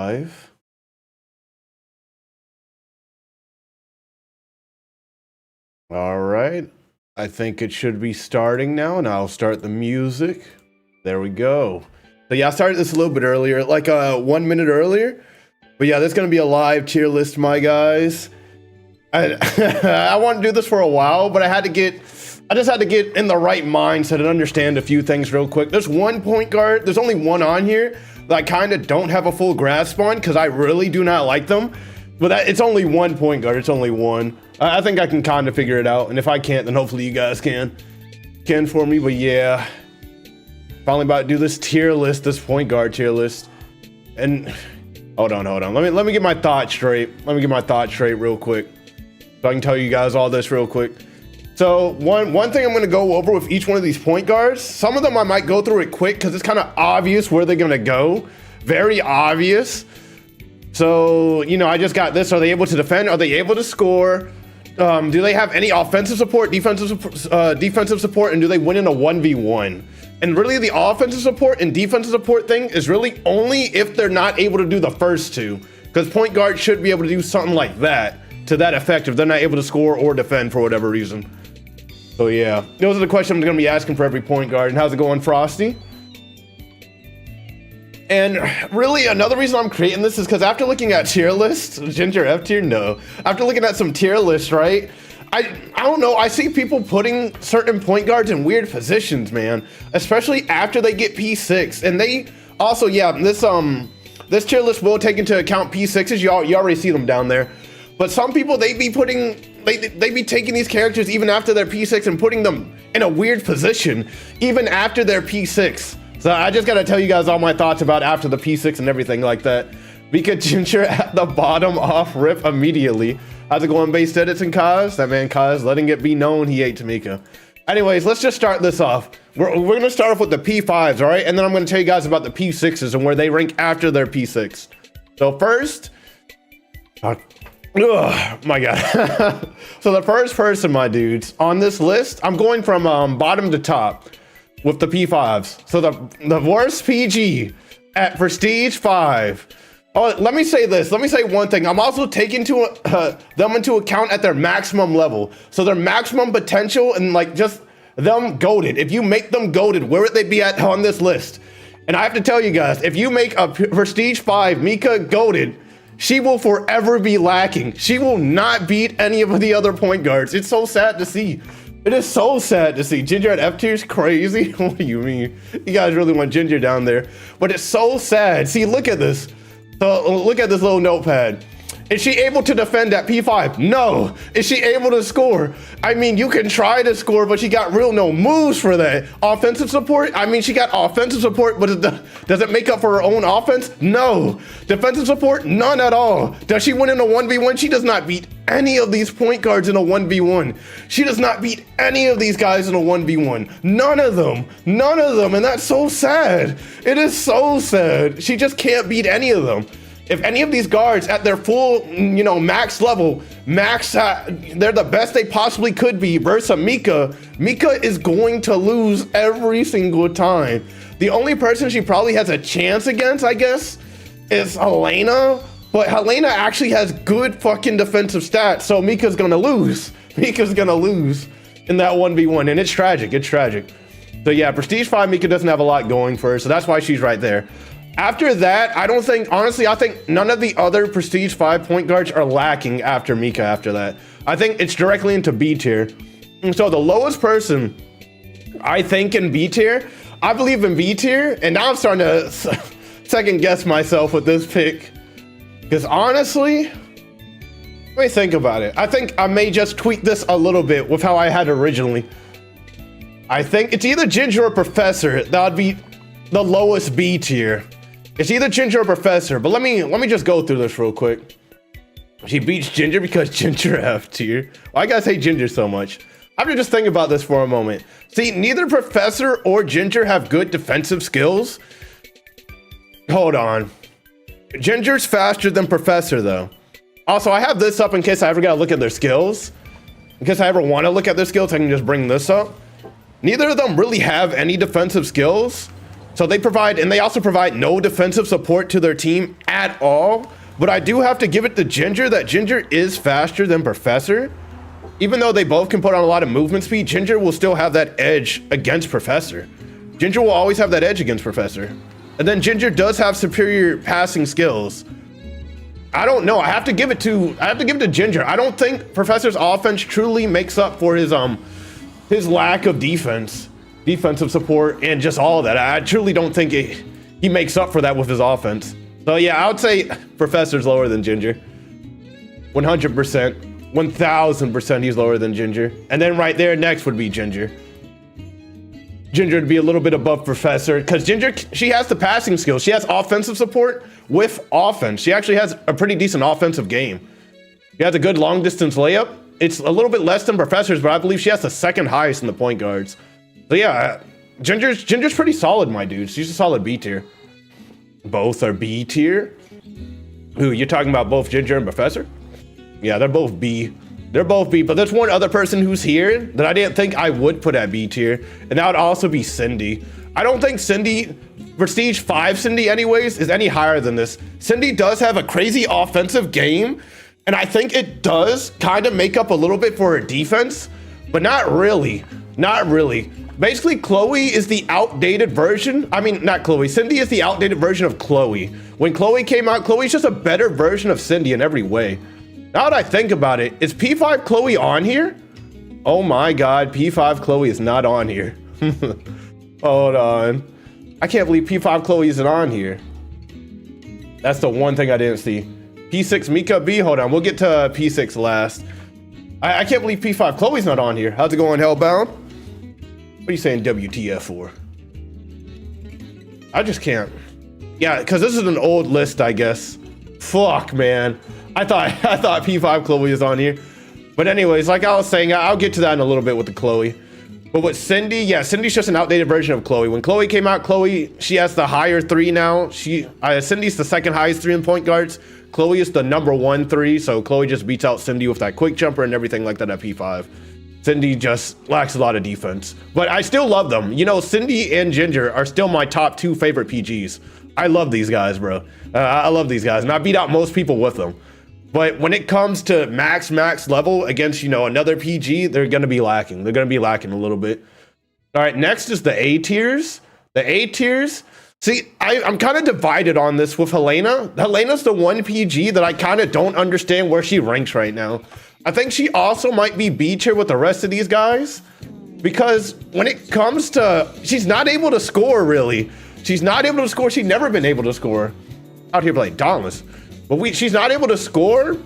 live. All right. I think it should be starting now, and I'll start the music. There we go. So yeah, I started this a little bit earlier, like 1 minute earlier. But yeah, there's gonna be a live tier list, my guys. I want to do this for a while, but I just had to get in the right mindset and understand a few things real quick. There's one point guard, there's only one on here that I kind of don't have a full grasp on because I really do not like them. But it's only one point guard, it's only one. I think I can kind of figure it out, and if I can't, then hopefully you guys can for me. But yeah, finally about to do this tier list, this point guard tier list. And hold on. Let me get my thoughts straight. Let me get my thoughts straight real quick, so I can tell you guys all this real quick. So one thing I'm going to go over with each one of these point guards. Some of them I might go through it quick because it's kind of obvious where they're going to go. Very obvious. So, you know, I just got this. Are they able to defend? Are they able to score? Do they have any offensive support, defensive support, and do they win in a 1v1? And really the offensive support and defensive support thing is really only if they're not able to do the first two, because point guard should be able to do something like that, to that effect, if they're not able to score or defend for whatever reason. So yeah, those are the questions I'm gonna be asking for every point guard. And how's it going, Frosty? And really another reason I'm creating this is because after looking at tier lists, Ginger F tier, no. After looking at some tier lists, right? I don't know, I see people putting certain point guards in weird positions, man. Especially after they get P6. And they also, yeah, this tier list will take into account P6s. You already see them down there. But some people, they be taking these characters even after their P6 and putting them in a weird position, even after their P6. So I just gotta tell you guys all my thoughts about after the P6 and everything like that. Mika Ginger at the bottom off rip immediately. How's it going, Based Edits and Kaz? That man Kaz letting it be known he ate Tamika. Anyways, let's just start this off. We're gonna start off with the P5s, all right? And then I'm gonna tell you guys about the P6s and where they rank after their P6. So first, oh my God. So the first person, my dudes, on this list, I'm going from bottom to top with the P5s. So the worst PG at Prestige 5. Oh, let me say this. Let me say one thing. I'm also taking them into account at their maximum level. So their maximum potential and like just them goated. If you make them goated, where would they be at on this list? And I have to tell you guys, if you make a Prestige 5 Mika goated, she will forever be lacking. She will not beat any of the other point guards. It's so sad to see. It is so sad to see. Ginger at F tier is crazy. What do you mean? You guys really want Ginger down there. But it's so sad. See, look at this. So look at this little notepad. Is she able to defend at P5? No. Is she able to score? I mean, you can try to score, but she got real no moves for that. Offensive support? I mean, she got offensive support, but does it make up for her own offense? No. Defensive support? None at all. Does she win in a 1v1? She does not beat any of these point guards in a 1v1. She does not beat any of these guys in a 1v1. None of them. None of them. And that's so sad. It is so sad. She just can't beat any of them. If any of these guards at their full, you know, max level, they're the best they possibly could be versus Mika, Mika is going to lose every single time. The only person she probably has a chance against, I guess, is Helena. But Helena actually has good fucking defensive stats, so Mika's gonna lose. Mika's gonna lose in that 1v1, and it's tragic, it's tragic. So yeah, Prestige 5, Mika doesn't have a lot going for her, so that's why she's right there. After that, I don't think, honestly, I think none of the other Prestige 5 point guards are lacking after Mika after that. I think it's directly into B tier. And so the lowest person, I think in B tier, I believe in B tier, and now I'm starting to second guess myself with this pick. Because honestly, let me think about it. I think I may just tweak this a little bit with how I had originally. I think it's either Ginger or Professor. That would be the lowest B tier. It's either Ginger or Professor, but let me just go through this real quick. She beats Ginger because Ginger F tier. Why you guys hate Ginger so much? I have to just think about this for a moment. See, neither Professor or Ginger have good defensive skills. Hold on. Ginger's faster than Professor though. Also, I have this up in case I ever gotta look at their skills. In case I ever want to look at their skills, I can just bring this up. Neither of them really have any defensive skills. So they provide, and they also provide no defensive support to their team at all. But I do have to give it to Ginger that Ginger is faster than Professor. Even though they both can put on a lot of movement speed, Ginger will still have that edge against Professor. Ginger will always have that edge against Professor. And then Ginger does have superior passing skills. I don't know. I have to give it to Ginger. I don't think Professor's offense truly makes up for his lack of defensive support, and just all of that. I truly don't think he makes up for that with his offense. So yeah, I would say Professor's lower than Ginger. 100%. 1000% he's lower than Ginger. And then right there next would be Ginger. Ginger would be a little bit above Professor because Ginger, she has the passing skills. She has offensive support with offense. She actually has a pretty decent offensive game. She has a good long distance layup. It's a little bit less than Professor's, but I believe she has the second highest in the point guards. So yeah, Ginger's pretty solid, my dude. She's a solid B tier. Both are B tier. Ooh, you're talking about both Ginger and Professor? Yeah, they're both B. They're both B, but there's one other person who's here that I didn't think I would put at B tier, and that would also be Cindy. I don't think Cindy, Prestige 5 Cindy anyways, is any higher than this. Cindy does have a crazy offensive game, and I think it does kind of make up a little bit for her defense, but not really. Not really. Basically, Chloe is the outdated version. I mean, not Chloe. Cindy is the outdated version of Chloe. When Chloe came out, Chloe's just a better version of Cindy in every way. Now that I think about it, is P5 Chloe on here? Oh my God, P5 Chloe is not on here. Hold on. I can't believe P5 Chloe isn't on here. That's the one thing I didn't see. P6 Mika B, hold on, we'll get to P6 last. I can't believe P5 Chloe's not on here. How's it going, Hellbound? What are you saying WTF for? I just can't. Yeah, because this is an old list, I guess. Fuck, man. I thought P5 Chloe was on here. But anyways, like I was saying, I'll get to that in a little bit with the Chloe. But with Cindy, yeah, Cindy's just an outdated version of Chloe. When Chloe came out, she has the higher 3 now. Cindy's the second highest 3 in point guards. Chloe is the #1 3, so Chloe just beats out Cindy with that quick jumper and everything like that at P5. Cindy just lacks a lot of defense. But I still love them. You know, Cindy and Ginger are still my top 2 favorite PGs. I love these guys, bro. I love these guys, and I beat out most people with them. But when it comes to max level against, you know, another PG, they're going to be lacking. They're going to be lacking a little bit. All right, next is the A tiers. The A tiers. See, I'm kind of divided on this with Helena. Helena's the one PG that I kind of don't understand where she ranks right now. I think she also might be B tier with the rest of these guys. Because when it comes to, she's not able to score, really. She's not able to score. She's never been able to score. Out here playing Dauntless. But she's not able to score.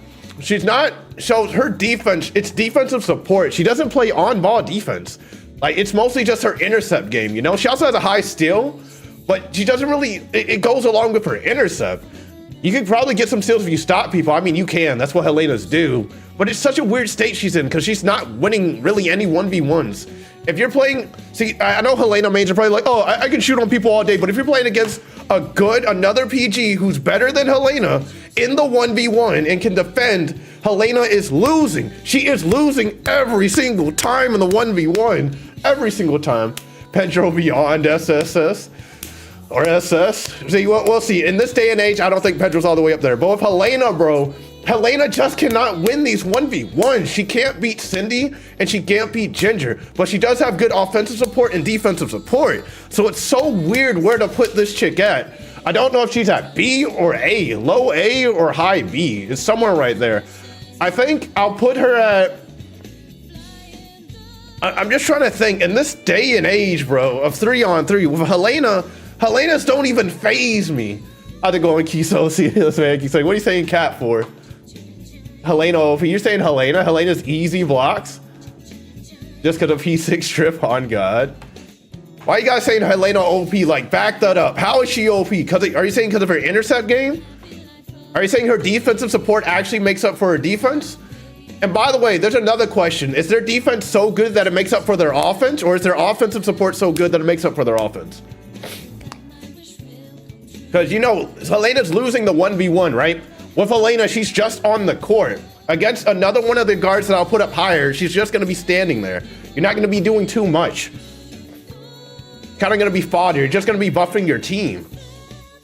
She's not, so her defense, it's defensive support. She doesn't play on-ball defense. Like, it's mostly just her intercept game, you know? She also has a high steal, but she doesn't really, it goes along with her intercept. You could probably get some steals if you stop people. I mean, you can, that's what Helena's do. But it's such a weird state she's in because she's not winning really any 1v1s. If you're playing, see, I know Helena mains are probably like, oh, I can shoot on people all day, but if you're playing against another PG who's better than Helena in the 1v1 and can defend, Helena is losing. She is losing every single time in the 1v1. Every single time. Pedro beyond SSS or SS. See, we'll see. In this day and age, I don't think Pedro's all the way up there. But with Helena, bro, Helena just cannot win these 1v1s. She can't beat Cindy and she can't beat Ginger, but she does have good offensive support and defensive support. So it's so weird where to put this chick at. I don't know if she's at B or A, low A or high B. It's somewhere right there. I think I'll put her at, I'm just trying to think in this day and age, bro, of 3-on-3 with Helena's don't even phase me. How's it going, Kiso? See this man, Kiso. What are you saying cat for? Helena OP. You're saying Helena's easy blocks? Just because of P6 strip on God. Why are you guys saying Helena OP? Like, back that up. How is she OP? Are you saying because of her intercept game? Are you saying her defensive support actually makes up for her defense? And by the way, there's another question. Is their defense so good that it makes up for their offense? Or is their offensive support so good that it makes up for their offense? Because, you know, Helena's losing the 1v1, right? With Helena, she's just on the court. Against another one of the guards that I'll put up higher, she's just going to be standing there. You're not going to be doing too much. kind of going to be fodder. You're just going to be buffing your team.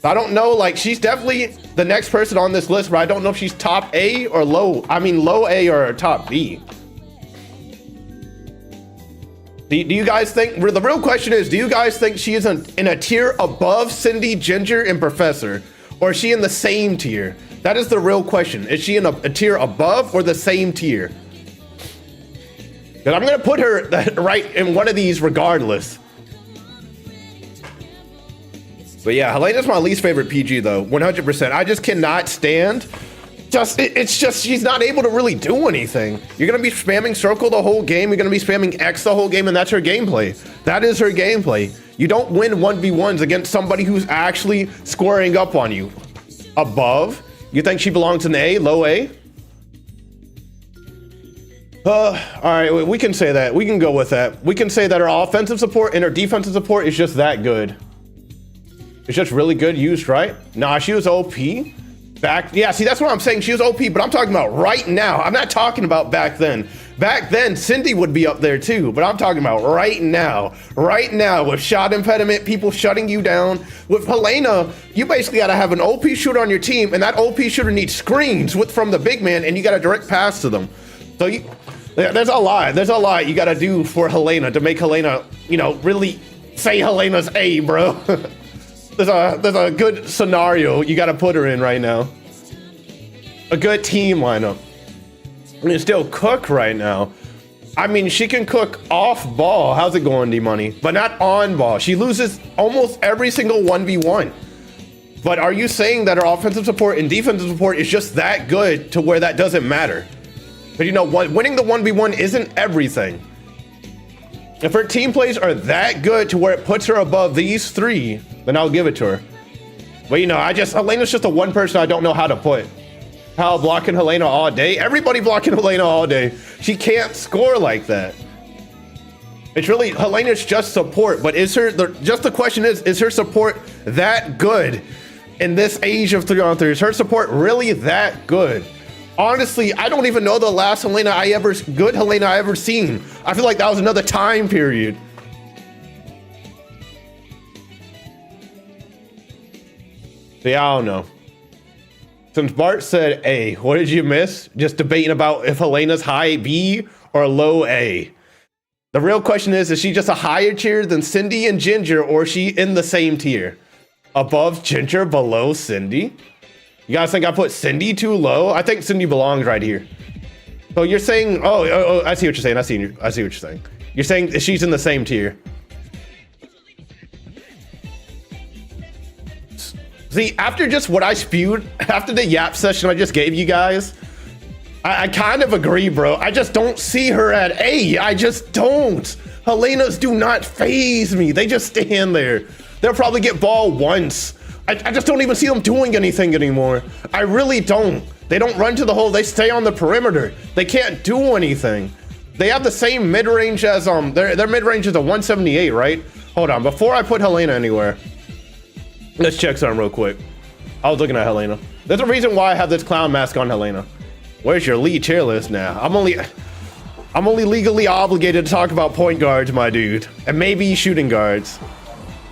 I don't know, like, she's definitely the next person on this list, but I don't know if she's top A or low. I mean, low A or top B. Do you guys think, the real question is, do you guys think she is in a tier above Cindy, Ginger, and Professor? Or is she in the same tier? That is the real question. Is she in a tier above or the same tier? Because I'm going to put her right in one of these regardless. But yeah, Helena's my least favorite PG though, 100%. I just cannot stand. It's just she's not able to really do anything. You're gonna be spamming circle the whole game. You're gonna be spamming X the whole game, and that's her gameplay. That is her gameplay. You don't win 1v1s against somebody who's actually squaring up on you. Above? You think she belongs in A, low A? All right, we can say that. We can go with that. We can say that her offensive support and her defensive support is just that good. It's just really good used, right? Nah, she was OP. Yeah, see, that's what I'm saying. She was OP, but I'm talking about right now. I'm not talking about back then. Back then, Cindy would be up there too, but I'm talking about right now. Right now, with shot impediment, people shutting you down. With Helena, you basically got to have an OP shooter on your team, and that OP shooter needs screens from the big man, and you got a direct pass to them. So there's a lot. There's a lot you got to do for Helena to make Helena, you know, really say Helena's A, bro. There's a good scenario you got to put her in right now. A good team lineup. I mean, still cook right now. I mean, she can cook off ball. How's it going, D-Money? But not on ball. She loses almost every single 1v1. But are you saying that her offensive support and defensive support is just that good to where that doesn't matter? But you know what? Winning the 1v1 isn't everything. If her team plays are that good to where it puts her above these three, then I'll give it to her. But you know, Helena's just the one person I don't know how to put. How blocking Helena all day? Everybody blocking Helena all day. She can't score like that. It's really, Helena's just support, but the question is her support that good in this age of 3on3? Is her support really that good? Honestly, I don't even know the last Helena I ever seen. I feel like that was another time period. Yeah, I don't know. Since Bart said A, what did you miss? Just debating about if Helena's high B or low A. The real question is she just a higher tier than Cindy and Ginger, or is she in the same tier? Above Ginger, below Cindy? You guys think I put Cindy too low? I think Cindy belongs right here. So you're saying, oh, I see what you're saying. I see what you're saying. You're saying she's in the same tier. See, after just what I spewed, after the yap session I just gave you guys, I kind of agree, bro. I just don't see her at A. I just don't. Helena's do not faze me. They just stand there. They'll probably get ball once. I just don't even see them doing anything anymore. I really don't. They don't run to the hole. They stay on the perimeter. They can't do anything. They have the same mid-range as, their mid-range is a 178, right? Hold on, before I put Helena anywhere, let's check something real quick. I was looking at Helena. There's a reason why I have this clown mask on Helena. Where's your lead tier list now? I'm only legally obligated to talk about point guards, my dude. And maybe shooting guards.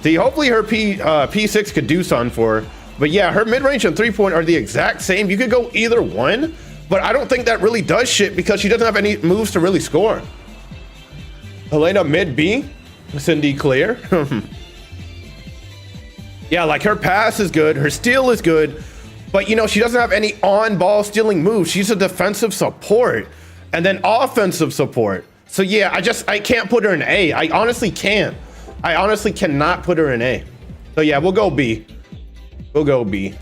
See, hopefully her P6 could do something for her. But yeah, her mid-range and three-point are the exact same. You could go either one, but I don't think that really does shit because she doesn't have any moves to really score. Helena mid-B, Cindy clear. Yeah, like her pass is good, her steal is good, but you know, she doesn't have any on-ball stealing moves. She's a defensive support and then offensive support. So yeah, I can't put her in A. I honestly can't. I honestly cannot put her in A. So yeah, we'll go B. We'll go B.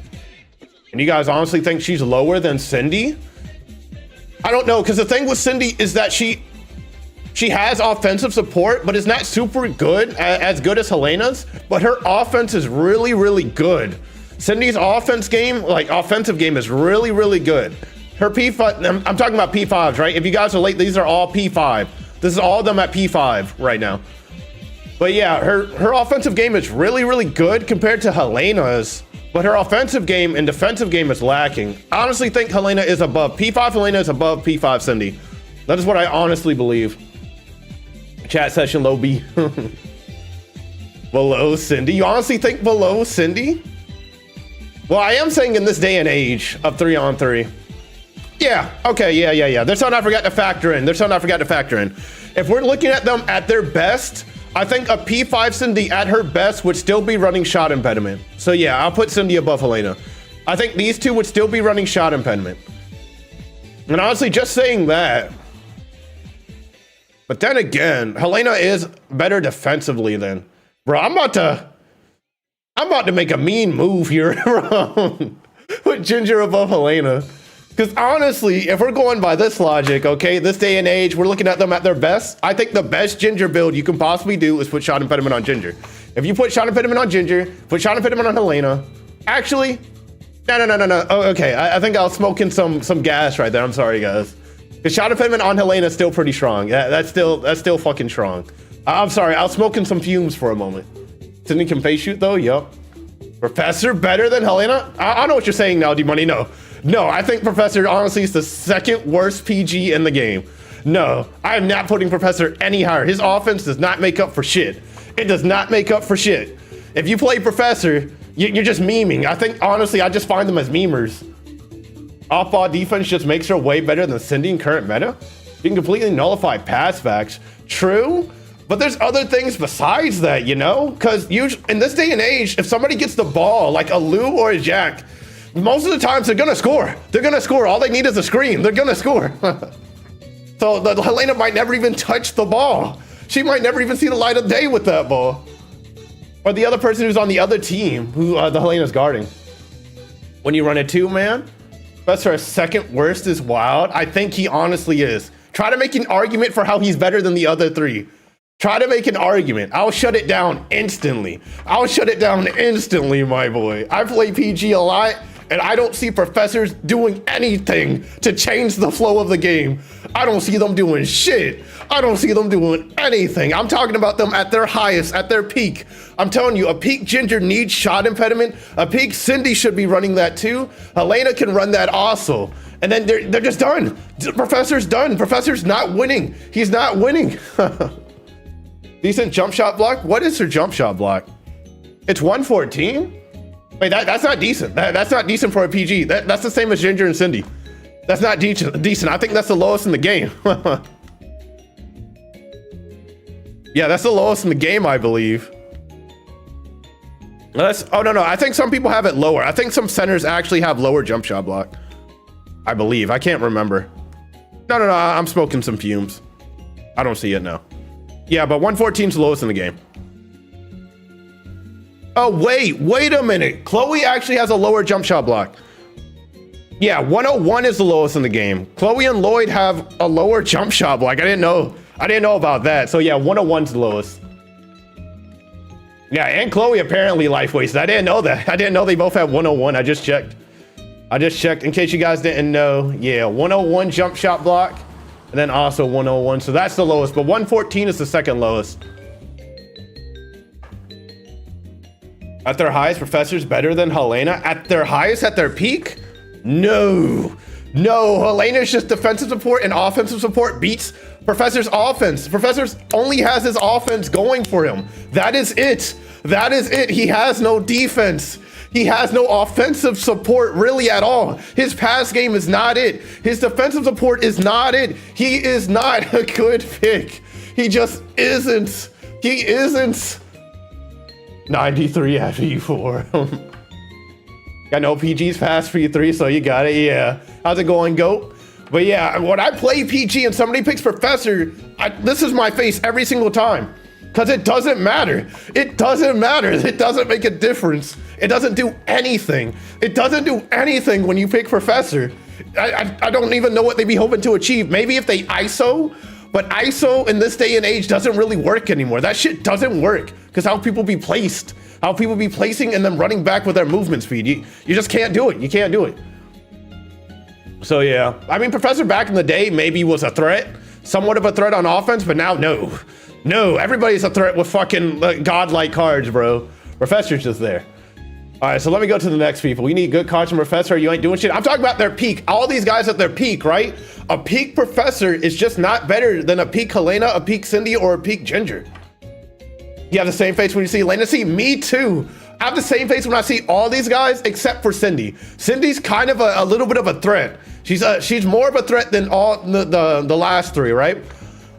And you guys honestly think she's lower than Cindy? I don't know, because the thing with Cindy is that she has offensive support, but is not super good, as good as Helena's, but her offense is really, really good. Cindy's offensive game is really, really good. Her P5, I'm talking about P5s, right? If you guys are late, these are all P5. This is all of them at P5 right now. But yeah, her offensive game is really, really good compared to Helena's, but her offensive game and defensive game is lacking. I honestly think Helena is above P5. Helena is above P5 Cindy. That is what I honestly believe. Chat session low B. Below Cindy? You honestly think below Cindy? Well, I am saying in this day and age of 3-on-3. Yeah, okay, yeah. There's something I forgot to factor in. If we're looking at them at their best, I think a P5 Cindy at her best would still be running shot impediment. So yeah, I'll put Cindy above Helena. I think these two would still be running shot impediment. And honestly, just saying that. But then again, Helena is better defensively than. Bro, I'm about to make a mean move here with Ginger above Helena. Because honestly, if we're going by this logic, okay, this day and age, we're looking at them at their best. I think the best Ginger build you can possibly do is put shot impediment on Ginger. If you put shot impediment on Ginger, put shot impediment on Helena. Actually, no. Oh, okay, I think I was smoking some gas right there. I'm sorry, guys. The shot impediment on Helena is still pretty strong. That's still fucking strong. I'm sorry, I was smoking some fumes for a moment. Cindy can face shoot though. Yup. Professor better than Helena? I know what you're saying now, D-Money. No, I think Professor honestly is the second worst PG in the game. No, I am not putting Professor any higher. His offense does not make up for shit. It does not make up for shit. If you play Professor, you're just memeing. I think, honestly, I just find them as memers. Off-ball defense just makes her way better than Cindy in current meta. You can completely nullify pass backs. True, but there's other things besides that, you know? Because in this day and age, if somebody gets the ball, like a Lou or a Jack, most of the times they're gonna score. They're gonna score. All they need is a screen. They're gonna score. So the Helena might never even touch the ball. She might never even see the light of day with that ball. Or the other person who's on the other team, who the Helena's guarding. When you run a two-man, that's our second worst is wild. I think he honestly is. Try to make an argument for how he's better than the other three. Try to make an argument. I'll shut it down instantly. My boy. I play PG a lot, and I don't see professors doing anything to change the flow of the game. I don't see them doing shit. I don't see them doing anything. I'm talking about them at their highest, at their peak. I'm telling you, a peak Ginger needs shot impediment. A peak Cindy should be running that too. Helena can run that also. And then they're just done. Professor's done. Professor's not winning. He's not winning. Decent jump shot block. What is her jump shot block? It's 114? Wait, that's not decent. That's not decent for a PG. That's the same as Ginger and Cindy. That's not decent. I think that's the lowest in the game. Yeah, that's the lowest in the game, I believe. Oh, no. I think some people have it lower. I think some centers actually have lower jump shot block. I believe. I can't remember. No. I'm smoking some fumes. I don't see it now. Yeah, but 114 is the lowest in the game. Oh, wait a minute. Chloe actually has a lower jump shot block. Yeah, 101 is the lowest in the game. Chloe and Lloyd have a lower jump shot block. I didn't know about that. So yeah, 101 is the lowest. Yeah, and Chloe apparently life wasted. I didn't know that. I didn't know they both have 101. I just checked in case you guys didn't know. Yeah, 101 jump shot block, and then also 101. So that's the lowest, but 114 is the second lowest. At their highest, Professor's better than Helena? At their highest, at their peak? No, Helena's just defensive support and offensive support beats Professor's offense. Professor's only has his offense going for him. That is it. He has no defense. He has no offensive support really at all. His pass game is not it. His defensive support is not it. He is not a good pick. He just isn't. He isn't. 93 at V4. Got no PGs past V3, so you got it. Yeah. How's it going, GOAT? But yeah, when I play PG and somebody picks Professor, this is my face every single time. Because it doesn't matter. It doesn't make a difference. It doesn't do anything. It doesn't do anything when you pick Professor. I don't even know what they'd be hoping to achieve. Maybe if they ISO, but ISO in this day and age doesn't really work anymore. That shit doesn't work. Because how people be placed. How people be placing and then running back with their movement speed. You just can't do it. You can't do it. So yeah, I mean, Professor back in the day maybe was a threat, somewhat of a threat on offense, but now no, everybody's a threat with fucking godlike cards, bro. Professor's just there. All right, so let me go to the next people. We need good cards from Professor. You ain't doing shit. I'm talking about their peak. All these guys at their peak, right? A peak Professor is just not better than a peak Helena, a peak Cindy, or a peak Ginger. You have the same face when you see Helena. See, me too. I have the same face when I see all these guys except for Cindy. Cindy's kind of a little bit of a threat. She's more of a threat than all the last three, right?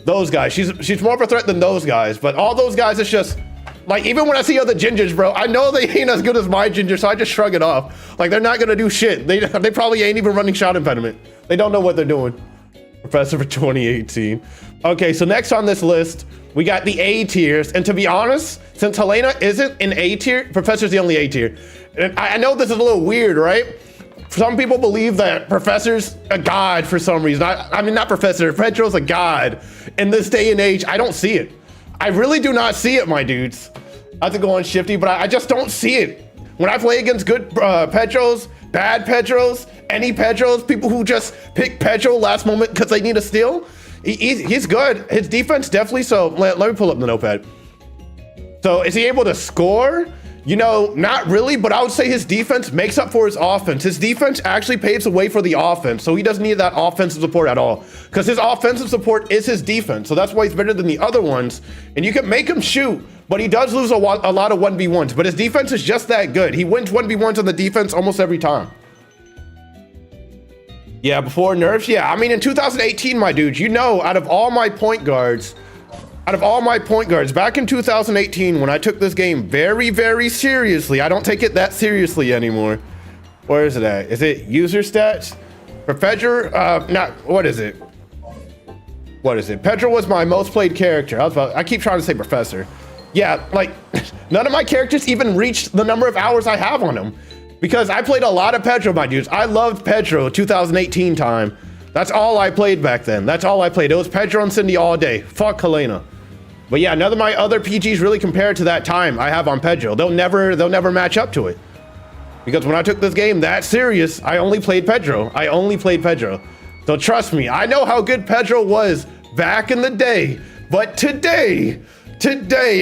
Those guys. She's more of a threat than those guys. But all those guys, it's just like, even when I see other gingers, bro, I know they ain't as good as my ginger, so I just shrug it off. Like, they're not gonna do shit. They probably ain't even running shot impediment. They don't know what they're doing. Professor for 2018. Okay, so next on this list, we got the A tiers. And to be honest, since Helena isn't an A tier, Professor's the only A tier. And I know this is a little weird, right? Some people believe that Professor's a god for some reason. I mean, not Professor, Pedro's a god. In this day and age, I don't see it. I really do not see it, my dudes. I have to go on Shifty, but I just don't see it. When I play against good Pedros, bad Pedros, any Pedros, people who just pick Pedro last moment because they need a steal, he's good. His defense definitely, so let me pull up the notepad. So is he able to score? You know, not really, but I would say his defense makes up for his offense. His defense actually paves the way for the offense, so he doesn't need that offensive support at all, because his offensive support is his defense, so that's why he's better than the other ones. And you can make him shoot, but he does lose a lot of 1v1s, but his defense is just that good. He wins 1v1s on the defense almost every time. Yeah, before nerfs, yeah. I mean, in 2018, my dude, you know, out of all my point guards, back in 2018, when I took this game very, very seriously, I don't take it that seriously anymore. Where is it at? Is it user stats? Professor, what is it? What is it? Pedro was my most played character. I keep trying to say Professor. Yeah, like, none of my characters even reached the number of hours I have on them. Because I played a lot of Pedro, my dudes. I loved Pedro 2018 time. That's all I played back then. That's all I played. It was Pedro and Cindy all day. Fuck Helena. But yeah, none of my other PGs really compare to that time I have on Pedro. They'll never match up to it. Because when I took this game that serious, I only played Pedro. So trust me, I know how good Pedro was back in the day. But today,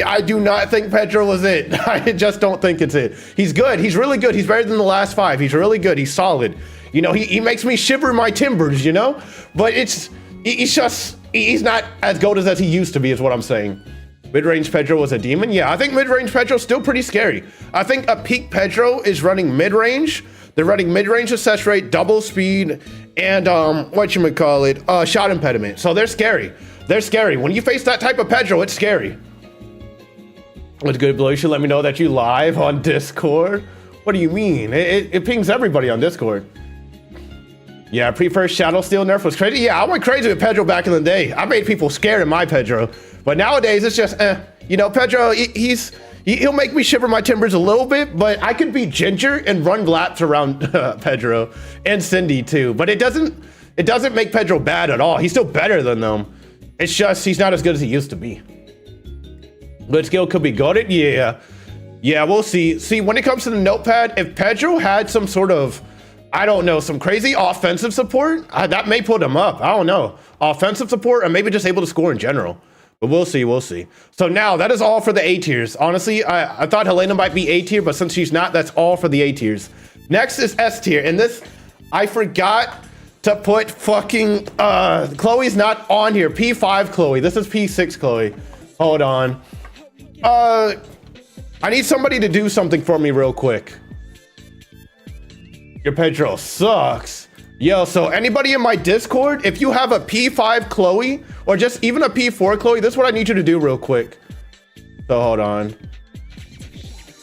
I do not think Pedro was it. I just don't think it's it. He's good. He's really good. He's better than the last five. He's really good. He's solid. You know, he makes me shiver my timbers, you know? But he's not as gold as he used to be, is what I'm saying. Mid-range Pedro was a demon? Yeah, I think mid-range Pedro's still pretty scary. I think a peak Pedro is running mid-range. They're running mid-range success rate, double speed, and shot impediment. So they're scary. They're scary. When you face that type of Pedro, it's scary. What's good, Blue? You should let me know that you live on Discord. What do you mean? It pings everybody on Discord. Yeah, pre-first Shadow Steel nerf was crazy. Yeah, I went crazy with Pedro back in the day. I made people scared of my Pedro. But nowadays, it's just, you know, Pedro, he'll make me shiver my timbers a little bit, but I could be Ginger and run laps around Pedro and Cindy too. But it doesn't make Pedro bad at all. He's still better than them. It's just, he's not as good as he used to be. Good skill could be goated? Yeah. Yeah, we'll see. See, when it comes to the notepad, if Pedro had some sort of, I don't know, some crazy offensive support, that may put him up. I don't know. Offensive support, or maybe just able to score in general. But we'll see, we'll see. So now, that is all for the A tiers. Honestly, I thought Helena might be A tier, but since she's not, that's all for the A tiers. Next is S tier, and this, I forgot to put fucking, Chloe's not on here. P5 Chloe, this is P6 Chloe. Hold on. I need somebody to do something for me real quick. Your Pedro sucks. Yo, so anybody in my Discord, if you have a P5 Chloe, or just even a P4 Chloe, this is what I need you to do real quick. So hold on.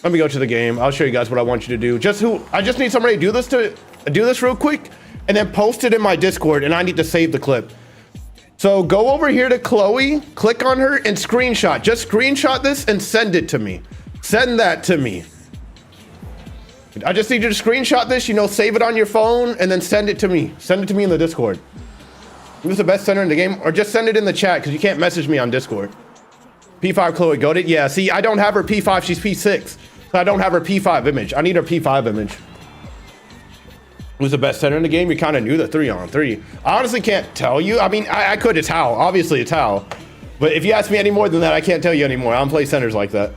Let me go to the game. I'll show you guys what I want you to do. I just need somebody to do this real quick, and then post it in my Discord, and I need to save the clip. So go over here to Chloe, click on her, and screenshot. Just screenshot this and send it to me. Send that to me. I just need you to screenshot this, you know, save it on your phone, and then send it to me. Send it to me in the Discord. Who's the best center in the game? Or just send it in the chat, because you can't message me on Discord. P5 Chloe, got it? Yeah, see, I don't have her P5, she's P6. So I don't have her P5 image. I need her P5 image. Who's the best center in the game? You kind of knew the 3-on-3. I honestly can't tell you. I mean, I could, it's Hal. Obviously, it's Hal. But if you ask me any more than that, I can't tell you anymore. I don't play centers like that.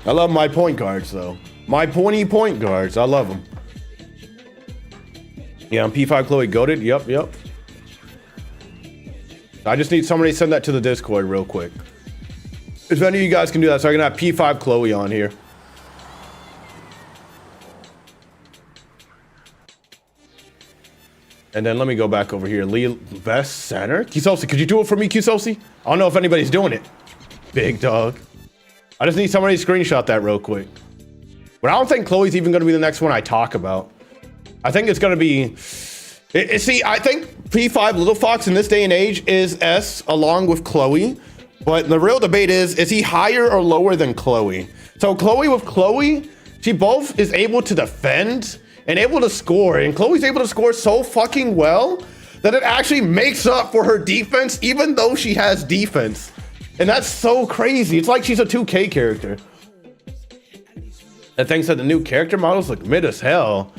I love my point guards, though. My pointy point guards. I love them. Yeah, I'm P5 Chloe goated. Yep. I just need somebody to send that to the Discord real quick. If any of you guys can do that, so I can have P5 Chloe on here. And then let me go back over here. Lee Best Center. Kisosi, could you do it for me, Kisosi? I don't know if anybody's doing it. Big dog. I just need somebody to screenshot that real quick. But I don't think Chloe's even going to be the next one I talk about. I think it's going to be... See, I think P5 Little Fox in this day and age is S along with Chloe. But the real debate is he higher or lower than Chloe? So Chloe with Chloe, she both is able to defend and able to score. And Chloe's able to score so fucking well that it actually makes up for her defense, even though she has defense. And that's so crazy. It's like she's a 2K character. That thing said the new character models look mid as hell.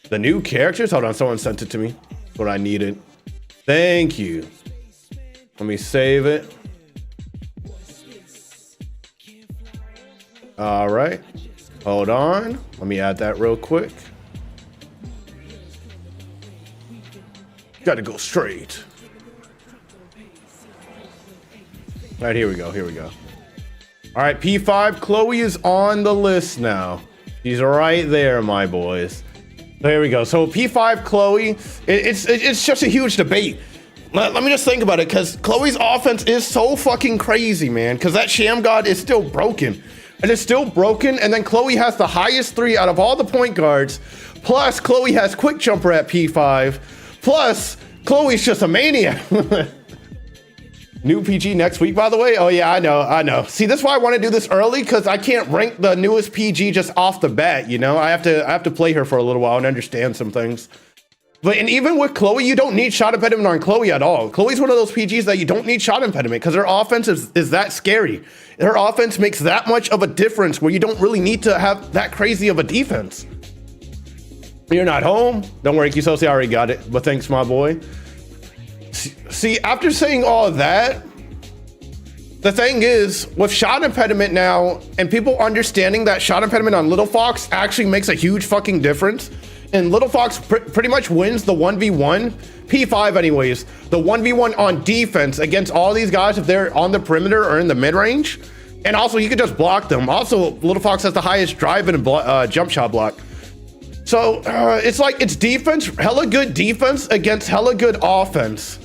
The new characters? Hold on, someone sent it to me. That's what I needed. Thank you. Let me save it. All right. Hold on. Let me add that real quick. Gotta go straight. All right, here we go. Here we go. All right, P5 Chloe is on the list now. She's right there, my boys. There we go. So P5 Chloe, it's just a huge debate. Let me just think about it, because Chloe's offense is so fucking crazy, man. Because that Sham God is still broken. And it's still broken. And then Chloe has the highest 3 out of all the point guards. Plus, Chloe has quick jumper at P5. Plus, Chloe's just a maniac. New PG next week, by the way. Oh yeah, I know. See, that's why I want to do this early, because I can't rank the newest PG just off the bat. You know, I have to play her for a little while and understand some things. But and even with Chloe, you don't need shot impediment on Chloe at all. Chloe's one of those PGs that you don't need shot impediment because her offense is that scary. Her offense makes that much of a difference where you don't really need to have that crazy of a defense. You're not home. Don't worry, Kisosi, I already got it. But thanks, my boy. See, after saying all of that, the thing is, with shot impediment now, and people understanding that shot impediment on Little Fox actually makes a huge fucking difference, and Little Fox pretty much wins the 1v1, P5 anyways, the 1v1 on defense against all these guys if they're on the perimeter or in the mid-range, and also you could just block them. Also, Little Fox has the highest drive and jump shot block. So it's like it's defense, hella good defense against hella good offense.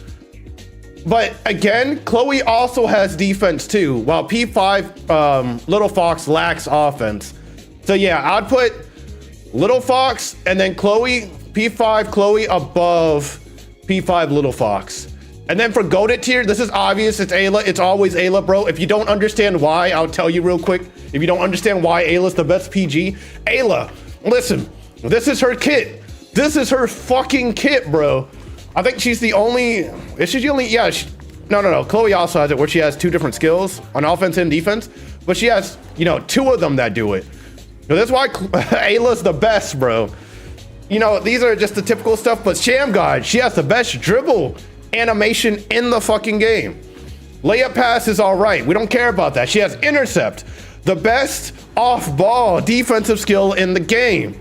But again, Chloe also has defense too, while P5 Little Fox lacks offense. So yeah, I'd put Little Fox and then Chloe, P5 Chloe above P5 Little Fox. And then for goated tier, this is obvious, it's Ayla, it's always Ayla, bro. If you don't understand why, I'll tell you real quick. If you don't understand why Ayla's the best PG, Ayla, listen, this is her kit. This is her fucking kit, bro. I think she's the only, is she the only, yeah, no. Chloe also has it where she has 2 different skills on offense and defense, but she has, you know, 2 of them that do it. So that's why Ayla's the best, bro. You know, these are just the typical stuff, but Sham God, she has the best dribble animation in the fucking game. Layup pass is all right. We don't care about that. She has intercept, the best off-ball defensive skill in the game.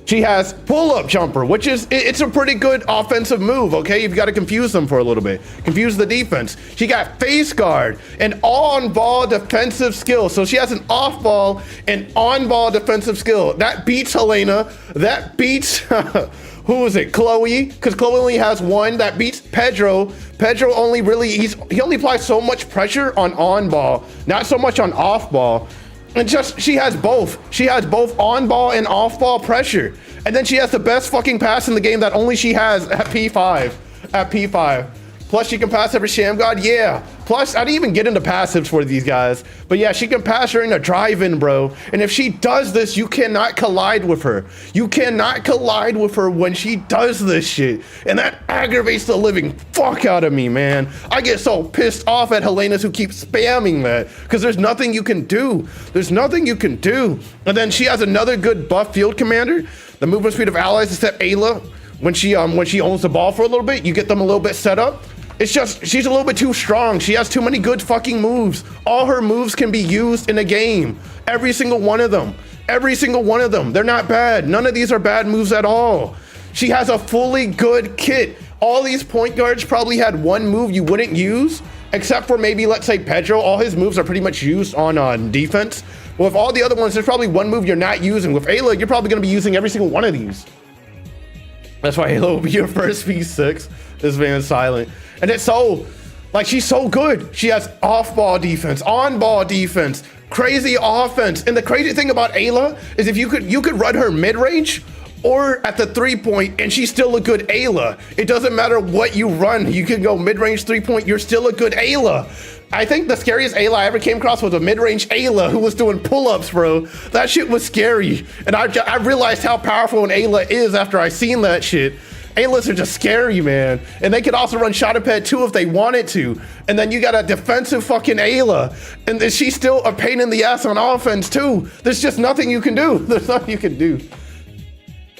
She has pull-up jumper, which is, it's a pretty good offensive move, okay? You've got to confuse them for a little bit. Confuse the defense. She got face guard and on-ball defensive skill. So she has an off-ball and on-ball defensive skill. That beats Helena. That beats, who is it? Chloe, because Chloe only has 1. That beats Pedro. Pedro only really, he only applies so much pressure on-ball, not so much on off-ball. And just, she has both. She has both on-ball and off-ball pressure. And then she has the best fucking pass in the game that only she has at P5. At P5. Plus, she can pass every Sham God. Yeah. Plus, I didn't even get into passives for these guys. But yeah, she can pass during a drive-in, bro. And if she does this, you cannot collide with her. You cannot collide with her when she does this shit. And that aggravates the living fuck out of me, man. I get so pissed off at Helenas who keep spamming that. Because there's nothing you can do. There's nothing you can do. And then she has another good buff field commander. The movement speed of allies, except Ayla. When she owns the ball for a little bit, you get them a little bit set up. It's just, she's a little bit too strong. She has too many good fucking moves. All her moves can be used in a game. Every single one of them. Every single one of them. They're not bad. None of these are bad moves at all. She has a fully good kit. All these point guards probably had 1 move you wouldn't use, except for maybe, let's say, Pedro. All his moves are pretty much used on defense. Well, with all the other ones, there's probably one move you're not using. With Ayla, you're probably going to be using every single one of these. That's why Ayla will be your first P6. This man's silent. And it's so, like, she's so good. She has off-ball defense, on-ball defense, crazy offense. And the crazy thing about Ayla is if you could run her mid-range or at the 3-point, and she's still a good Ayla. It doesn't matter what you run. You can go mid-range 3-point, you're still a good Ayla. I think the scariest Ayla I ever came across was a mid-range Ayla who was doing pull-ups, bro. That shit was scary. And I realized how powerful an Ayla is after I seen that shit. Aylas are just scary, man. And they could also run shot pad too if they wanted to. And then you got a defensive fucking Ayla. And then she's still a pain in the ass on offense too. There's just nothing you can do. There's nothing you can do.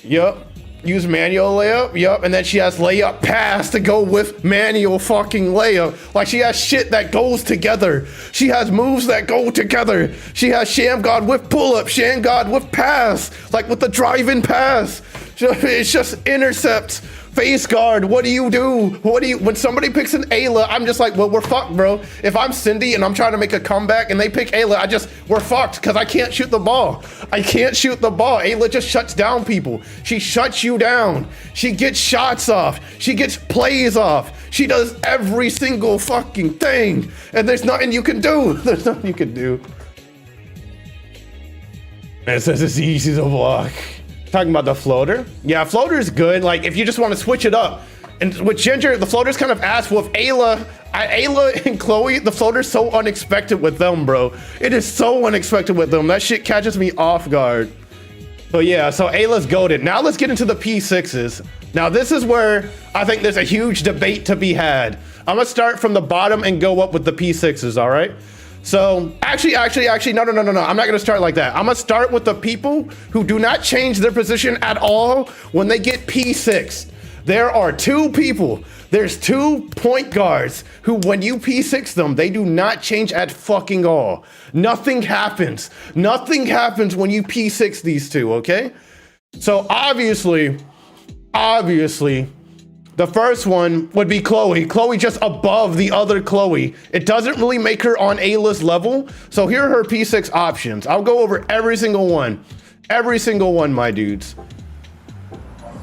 Yup. Use manual layup. Yup. And then she has layup pass to go with manual fucking layup. Like she has shit that goes together. She has moves that go together. She has Sham God with pull up, Sham God with pass, like with the drive-in pass. It's just intercepts, face guard. What do you do? When somebody picks an Ayla, I'm just like, well, we're fucked, bro. If I'm Cindy and I'm trying to make a comeback and they pick Ayla, we're fucked because I can't shoot the ball. I can't shoot the ball. Ayla just shuts down people. She shuts you down. She gets shots off. She gets plays off. She does every single fucking thing. And there's nothing you can do. There's nothing you can do. It says it's easy to block. Talking about the floater. Yeah, floater is good. Like if you just want to switch it up. And with Ginger, the floater's kind of ass. With Ayla and Chloe, the floater's so unexpected with them, bro. It is so unexpected with them. That shit catches me off guard. So yeah, so Ayla's goated. Now let's get into the P6s. Now this is where I think there's a huge debate to be had. I'm gonna start from the bottom and go up with the P6s, all right? So actually, no. I'm not gonna start like that. I'm gonna start with the people who do not change their position at all when they get P6. There are two people. There's 2 point guards who, when you P6 them, they do not change at fucking all. Nothing happens. Nothing happens when you P6 these two, okay? So obviously, the first one would be Chloe. Chloe just above the other Chloe. It doesn't really make her on A-list level. So here are her P6 options. I'll go over every single one. Every single one, my dudes.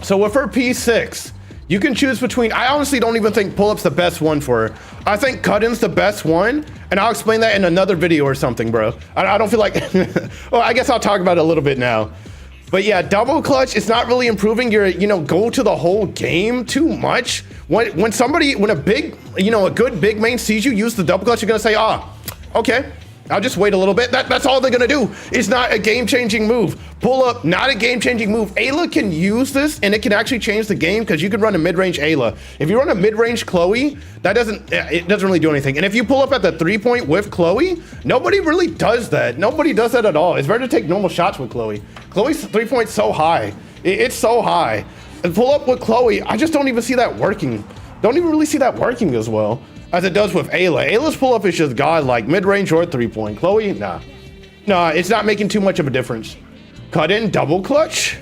So with her P6, you can choose between, I honestly don't even think pull-up's the best one for her. I think cut-in's the best one, and I'll explain that in another video or something, bro. I don't feel like, well, I guess I'll talk about it a little bit now. But yeah, double clutch, it's not really improving your, go to the whole game too much. When a big, a good big main sees you use the double clutch, you're gonna say, okay, I'll just wait a little bit. That's all they're gonna do. It's not a game-changing move. Pull up, not a game-changing move. Ayla can use this, and it can actually change the game because you can run a mid-range Ayla. If you run a mid-range Chloe, it doesn't really do anything. And if you pull up at the 3-point with Chloe, nobody really does that. Nobody does that at all. It's better to take normal shots with Chloe. Chloe's 3-point's so high. It's so high. And pull up with Chloe, I just don't even see that working. Don't even really see that working as well as it does with Ayla. Ayla's pull-up is just godlike, mid-range or 3-point. Chloe, nah. Nah, it's not making too much of a difference. Cut-in, double clutch?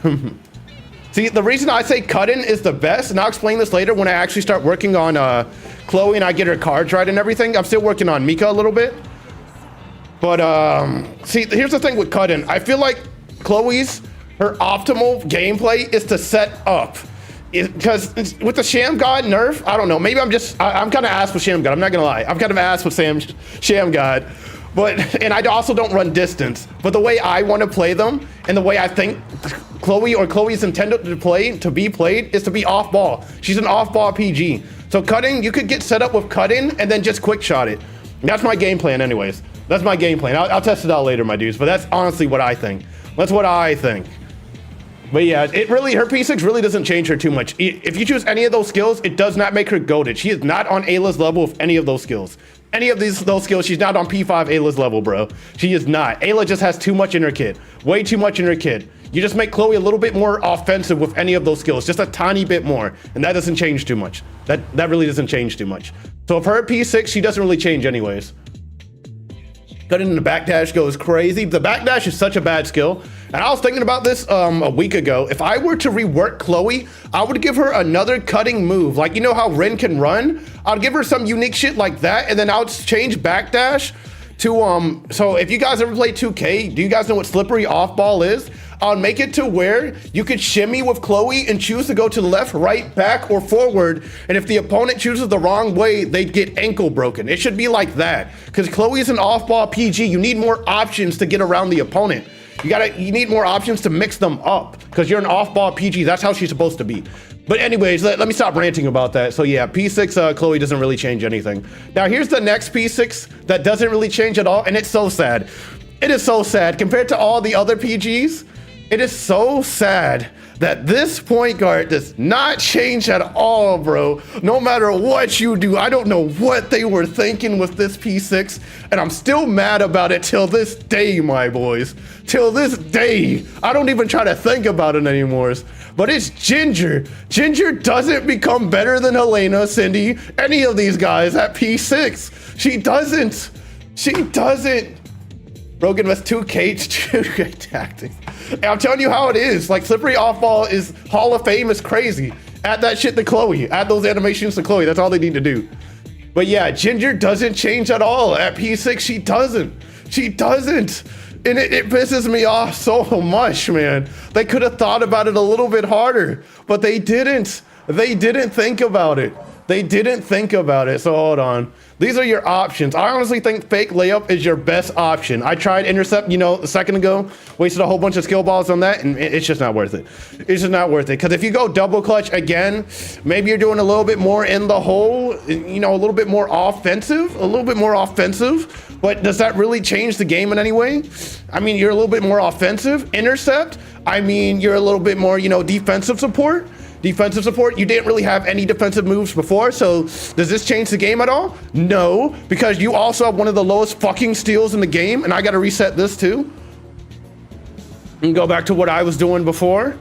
See, the reason I say cut-in is the best, and I'll explain this later when I actually start working on Chloe and I get her cards right and everything. I'm still working on Mika a little bit. But, see, here's the thing with cut-in. I feel like Chloe's, her optimal gameplay is to set up. Because with the Sham God nerf, I don't know. Maybe I'm kind of ass with Sham God. I'm not gonna lie. I'm kind of ass with Sham God. And I also don't run distance. But the way I want to play them and the way I think Chloe's intended to be played is to be off ball. She's an off ball PG. So cutting, you could get set up with cutting and then just quick shot it. That's my game plan anyways. That's my game plan. I'll test it out later, my dudes. But that's honestly what I think. That's what I think. But yeah, her P6 really doesn't change her too much. If you choose any of those skills, it does not make her goated. She is not on Ayla's level with any of those skills. Any of those skills, she's not on P5 Ayla's level, bro. She is not. Ayla just has too much in her kit. Way too much in her kit. You just make Chloe a little bit more offensive with any of those skills. Just a tiny bit more. And that doesn't change too much. That really doesn't change too much. So if her P6, she doesn't really change anyways. Cutting in the backdash goes crazy. The backdash is such a bad skill. And I was thinking about this a week ago. If I were to rework Chloe, I would give her another cutting move. Like, you know how Ren can run? I'd give her some unique shit like that, and then I would change backdash to, so if you guys ever play 2K, do you guys know what slippery off ball is? I'll make it to where you could shimmy with Chloe and choose to go to the left, right, back, or forward. And if the opponent chooses the wrong way, they'd get ankle broken. It should be like that. Because Chloe is an off-ball PG. You need more options to get around the opponent. You need more options to mix them up. Because you're an off-ball PG. That's how she's supposed to be. But anyways, let me stop ranting about that. So yeah, P6 Chloe doesn't really change anything. Now here's the next P6 that doesn't really change at all. And it's so sad. It is so sad. Compared to all the other PGs, it is so sad that this point guard does not change at all, bro. No matter what you do, I don't know what they were thinking with this P6, and I'm still mad about it till this day, my boys. Till this day. I don't even try to think about it anymore. But it's Ginger. Ginger doesn't become better than Helena, Cindy, any of these guys at P6. She doesn't. She doesn't. Rogan with 2K tactics. And I'm telling you how it is. Like, slippery off ball is Hall of Fame is crazy. Add that shit to Chloe. Add those animations to Chloe. That's all they need to do. But yeah, Ginger doesn't change at all. At P6, she doesn't. She doesn't. And it pisses me off so much, man. They could have thought about it a little bit harder, but they didn't. They didn't think about it. They didn't think about it. So hold on. These are your options. I honestly think fake layup is your best option. I tried intercept, you know, a second ago, wasted a whole bunch of skill balls on that, and it's just not worth it. It's just not worth it. Because if you go double clutch again, maybe you're doing a little bit more in the hole, you know, a little bit more offensive, but does that really change the game in any way? I mean, you're a little bit more offensive. Intercept, I mean, you're a little bit more, you know, defensive support. Defensive support, you didn't really have any defensive moves before, so does this change the game at all? No, because you also have one of the lowest fucking steals in the game, and I gotta reset this too. And go back to what I was doing before.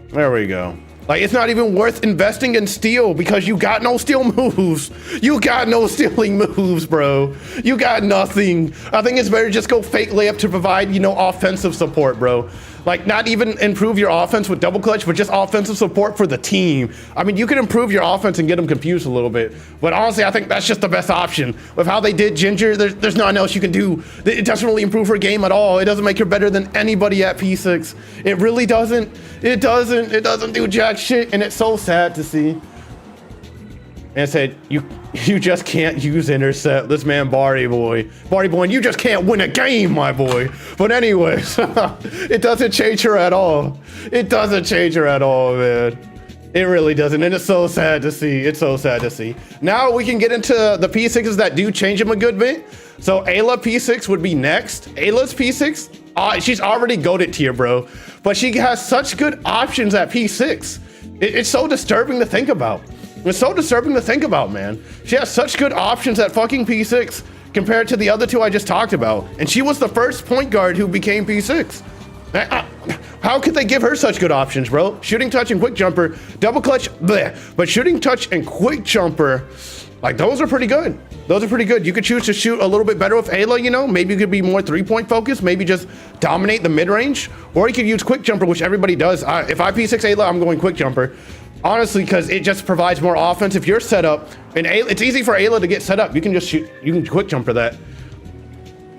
There we go. Like, it's not even worth investing in steal because you got no steal moves. You got no stealing moves, bro. You got nothing. I think it's better just go fake layup to provide, you know, offensive support, bro. Like, not even improve your offense with double clutch, but just offensive support for the team. I mean, you can improve your offense and get them confused a little bit. But honestly, I think that's just the best option. With how they did Ginger, there's nothing else you can do. It doesn't really improve her game at all. It doesn't make her better than anybody at P6. It really doesn't. It doesn't do jack shit, and it's so sad to see. And it said, you just can't use intercept. This man, Barty boy, and you just can't win a game, my boy. But anyways, it doesn't change her at all. It doesn't change her at all, man. It really doesn't, and it's so sad to see. It's so sad to see. Now we can get into the P6s that do change them a good bit. So Ayla P6 would be next. Ayla's P6, she's already goated tier, bro. But she has such good options at P6. It's so disturbing to think about. It's so disturbing to think about, man. She has such good options at fucking P6 compared to the other two I just talked about. And she was the first point guard who became P6. How could they give her such good options, bro? Shooting touch and quick jumper, double clutch, bleh. But shooting touch and quick jumper, like, those are pretty good. Those are pretty good. You could choose to shoot a little bit better with Ayla, you know? Maybe you could be more three-point focused, maybe just dominate the mid-range. Or you could use quick jumper, which everybody does. If I P6 Ayla, I'm going quick jumper. Honestly, because it just provides more offense. If you're set up, and it's easy for Ayla to get set up. You can just shoot, you can quick jumper that.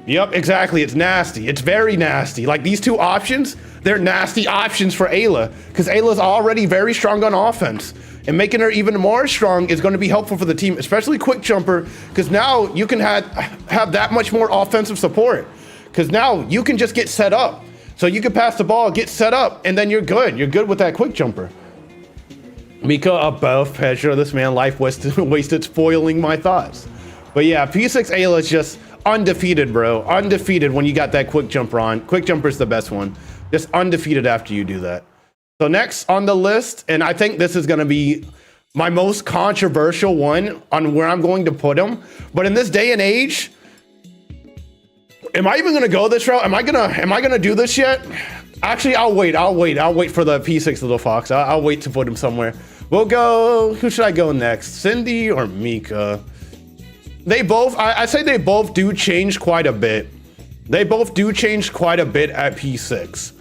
Yep, exactly. It's nasty. It's very nasty. Like, these two options, they're nasty options for Ayla because Ayla's already very strong on offense. And making her even more strong is going to be helpful for the team, especially quick jumper, because now you can have that much more offensive support. Because now you can just get set up. So you can pass the ball, get set up, and then you're good. You're good with that quick jumper. Mika above Petra, this man life wasted spoiling my thoughts. But yeah, P6 Ayla is just undefeated, bro. Undefeated when you got that quick jumper on. Quick jumper's the best one. Just undefeated after you do that. So next on the list, and I think this is gonna be my most controversial one on where I'm going to put him. But in this day and age, am I even gonna go this route? Am I gonna do this yet? Actually, I'll wait for the P6 little fox. I'll wait to put him somewhere. We'll go, who should I go next? Cindy or Mika? They both, I say they both do change quite a bit. They both do change quite a bit at P6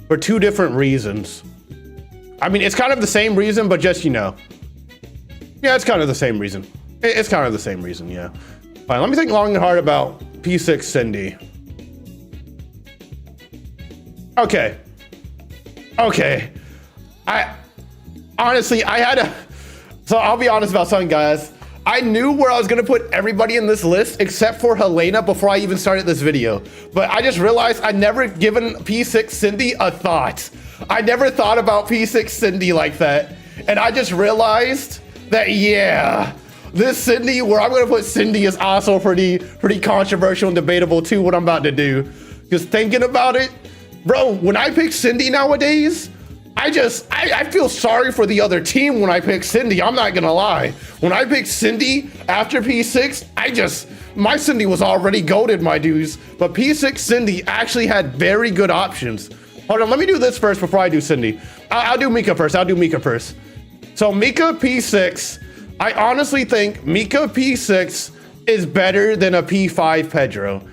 for two different reasons. I mean, it's kind of the same reason, but just, you know. Yeah, it's kind of the same reason. It's kind of the same reason, yeah. Fine, let me think long and hard about P6 Cindy. Okay. Okay. Honestly, so I'll be honest about something, guys. I knew where I was gonna put everybody in this list except for Helena before I even started this video. But I just realized I'd never given P6 Cindy a thought. I never thought about P6 Cindy like that. And I just realized that, yeah, this Cindy, where I'm gonna put Cindy is also pretty controversial and debatable too, what I'm about to do. Because thinking about it, bro, when I pick Cindy nowadays, I feel sorry for the other team when I pick Cindy. I'm not gonna lie. When I picked Cindy after P6, my Cindy was already goated, my dudes. But P6 Cindy actually had very good options. Hold on, let me do this first before I do Cindy. I'll do Mika first. So Mika P6, I honestly think Mika P6 is better than a P5 Pedro.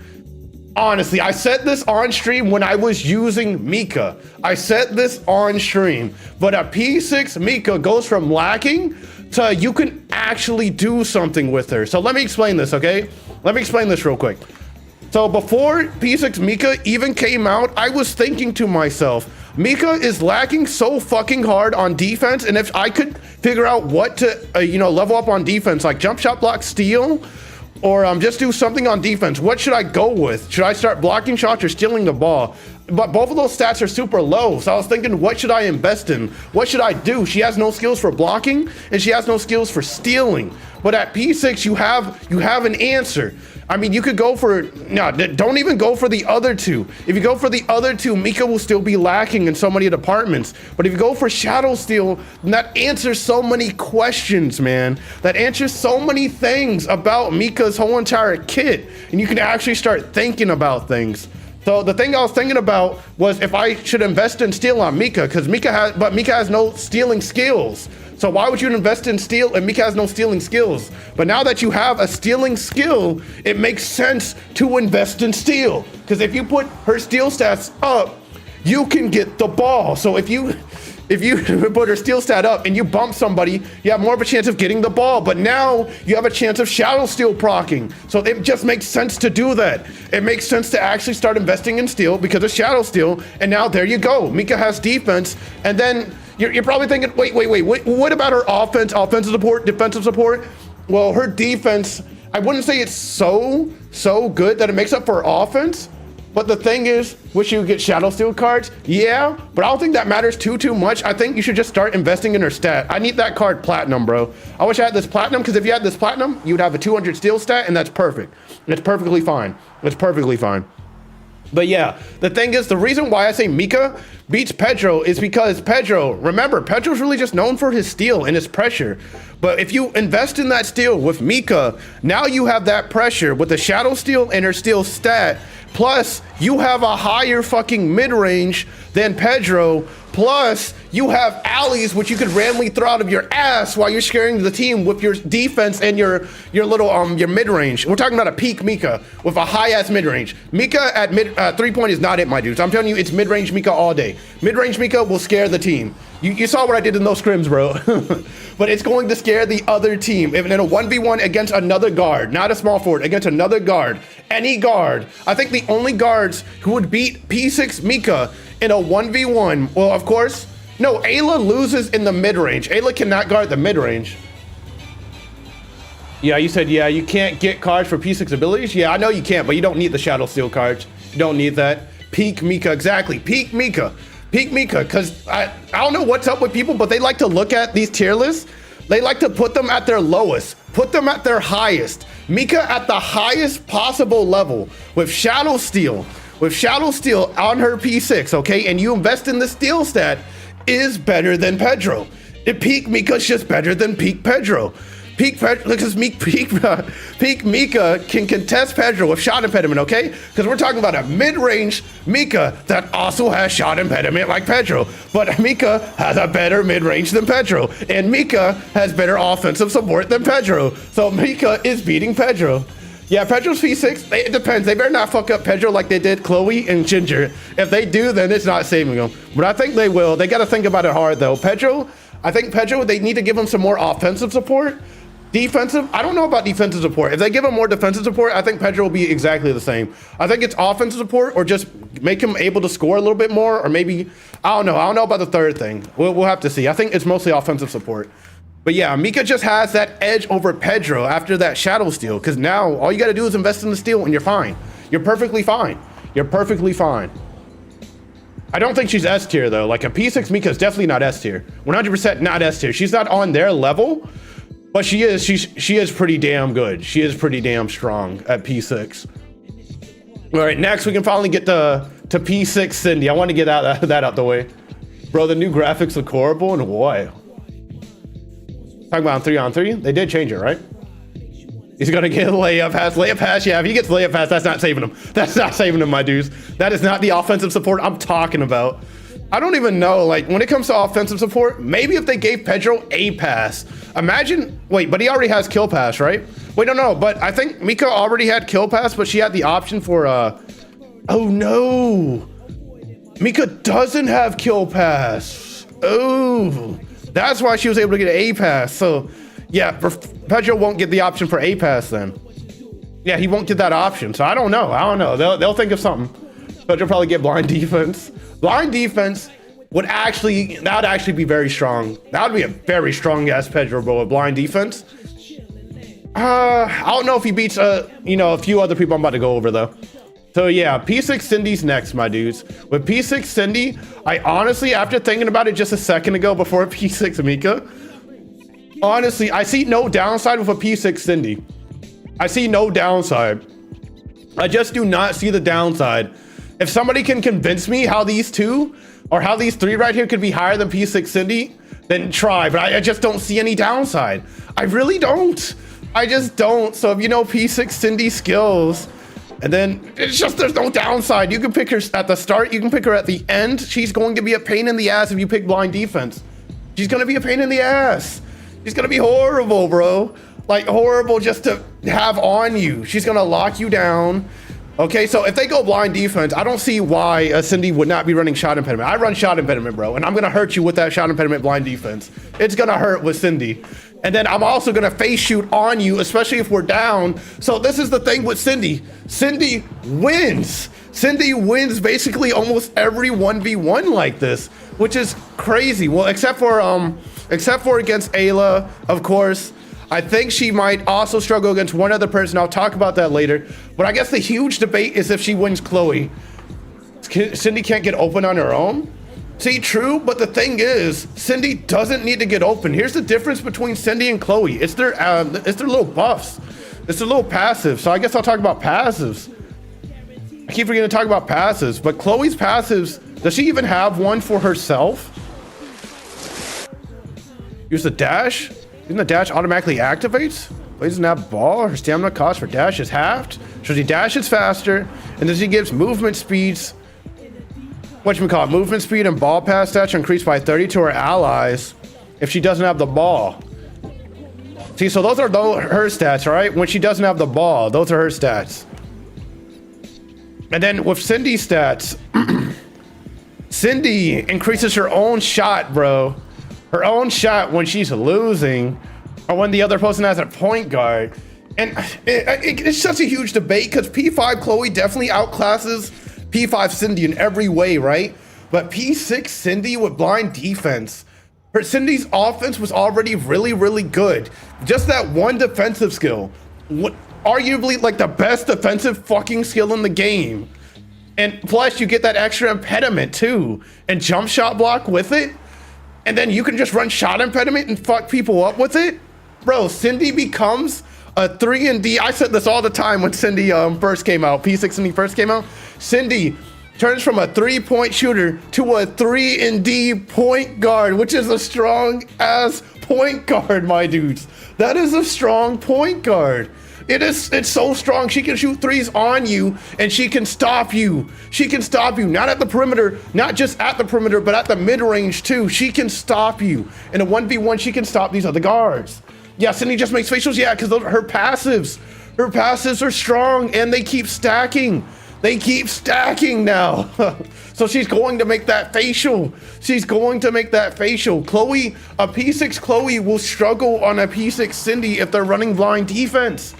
Honestly, I said this on stream when I was using Mika. I said this on stream, but a P6 Mika goes from lacking to you can actually do something with her. So let me explain this, okay? Let me explain this real quick. So before P6 Mika even came out, I was thinking to myself, Mika is lacking so fucking hard on defense, and if I could figure out what to, level up on defense, like jump shot, block, steal, or just do something on defense, what should I go with? Should I start blocking shots or stealing the ball? But both of those stats are super low, so I was thinking, what should I invest in? What should I do? She has no skills for blocking, and she has no skills for stealing. But at P6, you have an answer. I mean, you could go for, no, don't even go for the other two. If you go for the other two, Mika will still be lacking in so many departments. But if you go for Shadow Steal, that answers so many questions, man. That answers so many things about Mika's whole entire kit. And you can actually start thinking about things. So the thing I was thinking about was if I should invest in steal on Mika, because Mika has no stealing skills. So why would you invest in steal and Mika has no stealing skills? But now that you have a stealing skill, it makes sense to invest in steal. Because if you put her steal stats up, you can get the ball. So if you put her steal stat up and you bump somebody, you have more of a chance of getting the ball. But now you have a chance of shadow steal proccing. So it just makes sense to do that. It makes sense to actually start investing in steal because of shadow steal. And now there you go. Mika has defense. And then you're probably thinking, wait, what about her offense, offensive support, defensive support? Well, her defense, I wouldn't say it's so good that it makes up for her offense. But the thing is, wish you would get shadow steal cards. Yeah, but I don't think that matters too much. I think you should just start investing in her stat. I need that card platinum, bro. I wish I had this platinum, because if you had this platinum, you would have a 200 steal stat, and that's perfect. It's perfectly fine. It's perfectly fine. But yeah, the thing is, the reason why I say Mika beats Pedro is because Pedro, remember, Pedro's really just known for his steal and his pressure. But if you invest in that steal with Mika, now you have that pressure with the shadow steal and her steal stat. Plus, you have a higher fucking mid-range than Pedro. Plus, you have alleys which you could randomly throw out of your ass while you're scaring the team with your defense and your mid-range. We're talking about a peak Mika with a high-ass mid-range. Mika at three-point is not it, my dudes. I'm telling you, it's mid-range Mika all day. Mid-range Mika will scare the team. You saw what I did in those scrims, bro. But it's going to scare the other team. If in a 1v1 against another guard, not a small forward, against another guard, any guard. I think the only guards who would beat P6 Mika in a 1v1, well, of course, no, Ayla loses in the mid-range. Ayla cannot guard the mid-range. Yeah, you said, yeah, you can't get cards for P6 abilities? Yeah, I know you can't, but you don't need the Shadow Steel cards. You don't need that. Peak Mika, exactly, peak Mika. Peak Mika, because I don't know what's up with people, but they like to look at these tier lists. They like to put them at their lowest, put them at their highest. Mika at the highest possible level with Shadow Steel on her P6, okay? And you invest in the steal stat is better than Pedro. Peak Mika's just better than peak Pedro. Peak Pedro, because peak Mika can contest Pedro with shot impediment, okay? Because we're talking about a mid-range Mika that also has shot impediment like Pedro. But Mika has a better mid-range than Pedro. And Mika has better offensive support than Pedro. So Mika is beating Pedro. Yeah, Pedro's P6, it depends. They better not fuck up Pedro like they did Chloe and Ginger. If they do, then it's not saving them. But I think they will. They got to think about it hard, though. I think Pedro, they need to give him some more offensive support. Defensive, I don't know about defensive support. If they give him more defensive support, I think Pedro will be exactly the same. I think it's offensive support or just make him able to score a little bit more, or maybe, I don't know about the third thing. We'll have to see. I think it's mostly offensive support. But yeah, Mika just has that edge over Pedro after that shadow steal, because now all you got to do is invest in the steal and you're fine. You're perfectly fine. You're perfectly fine. I don't think she's S tier though. Like a P6 Mika is definitely not S tier. 100% not S tier. She's not on their level. But she is pretty damn good. She is pretty damn strong at P6. All right, next we can finally get to P6 Cindy. I want to get that out the way. Bro, the new graphics look horrible and why? Talking about 3on3, they did change it, right? He's gonna get layup pass. Yeah, if he gets layup pass, that's not saving him. That's not saving him, my dudes. That is not the offensive support I'm talking about. I don't even know, like, when it comes to offensive support, maybe if they gave Pedro a pass. Imagine, wait, but he already has kill pass, right? Wait, no, but I think Mika already had kill pass, but she had the option for, oh no. Mika doesn't have kill pass. Oh, that's why she was able to get an A pass. So, yeah, Pedro won't get the option for A pass then. Yeah, he won't get that option. So I don't know. They'll think of something. Pedro probably get blind defense. Blind defense would actually be very strong. That would be a very strong ass Pedro, bro, with blind defense. I don't know if he beats a few other people I'm about to go over though. So yeah, P6 Cindy's next, my dudes. With P6 Cindy, I honestly, after thinking about it just a second ago before P6 Mika, honestly, I see no downside with a P6 Cindy. I see no downside. I just do not see the downside. If somebody can convince me how these two or how these three right here could be higher than P6 Cindy, then try. But I just don't see any downside. I really don't. I just don't. So if you know P6 Cindy skills, and then it's just there's no downside. You can pick her at the start. You can pick her at the end. She's going to be a pain in the ass if you pick blind defense. She's going to be a pain in the ass. She's going to be horrible, bro. Like horrible just to have on you. She's going to lock you down. Okay, so if they go blind defense, I don't see why Cindy would not be running shot impediment. I run shot impediment, bro, and I'm gonna hurt you with that shot impediment blind defense. It's gonna hurt with Cindy. And then I'm also gonna face shoot on you, especially if we're down. So this is the thing with Cindy. Cindy wins. Cindy wins basically almost every 1v1 like this, which is crazy. Well, except for against Ayla, of course. I think she might also struggle against one other person. I'll talk about that later. But I guess the huge debate is if she wins Chloe. Cindy can't get open on her own? See, true, but the thing is, Cindy doesn't need to get open. Here's the difference between Cindy and Chloe. It's their little buffs. It's their little passives. So I guess I'll talk about passives. I keep forgetting to talk about passives, but Chloe's passives, does she even have one for herself? Use the dash? Isn't the dash automatically activates? Plays doesn't have ball. Her stamina cost for dash is halved. So she dashes faster, and then she gives movement speeds. Whatchamacallit, movement speed and ball pass stats increased by 30 to her allies if she doesn't have the ball. See, so those are her stats, right? When she doesn't have the ball, those are her stats. And then with Cindy's stats, Cindy increases her own shot, bro. Her own shot when she's losing or when the other person has a point guard. And it's such a huge debate because P5 Chloe definitely outclasses P5 Cindy in every way, right? But P6 Cindy with blind defense. Her Cindy's offense was already really, really good. Just that one defensive skill. Arguably like the best defensive fucking skill in the game. And plus you get that extra impediment too. And jump shot block with it. And then you can just run shot impediment and fuck people up with it. Bro, Cindy becomes a 3-and-D. I said this all the time when Cindy first came out. P6 Cindy first came out. Cindy turns from a 3-point shooter to a 3-and-D point guard, which is a strong ass point guard, my dudes. That is a strong point guard. It's so strong. She can shoot threes on you and she can stop you. She can stop you, not at the perimeter, not just at the perimeter, but at the mid-range too. She can stop you. In a 1v1, she can stop these other guards. Yeah, Cindy just makes facials, yeah, because her passives are strong and they keep stacking. They keep stacking now. So she's going to make that facial. She's going to make that facial. Chloe, a P6 Chloe will struggle on a P6 Cindy if they're running blind defense.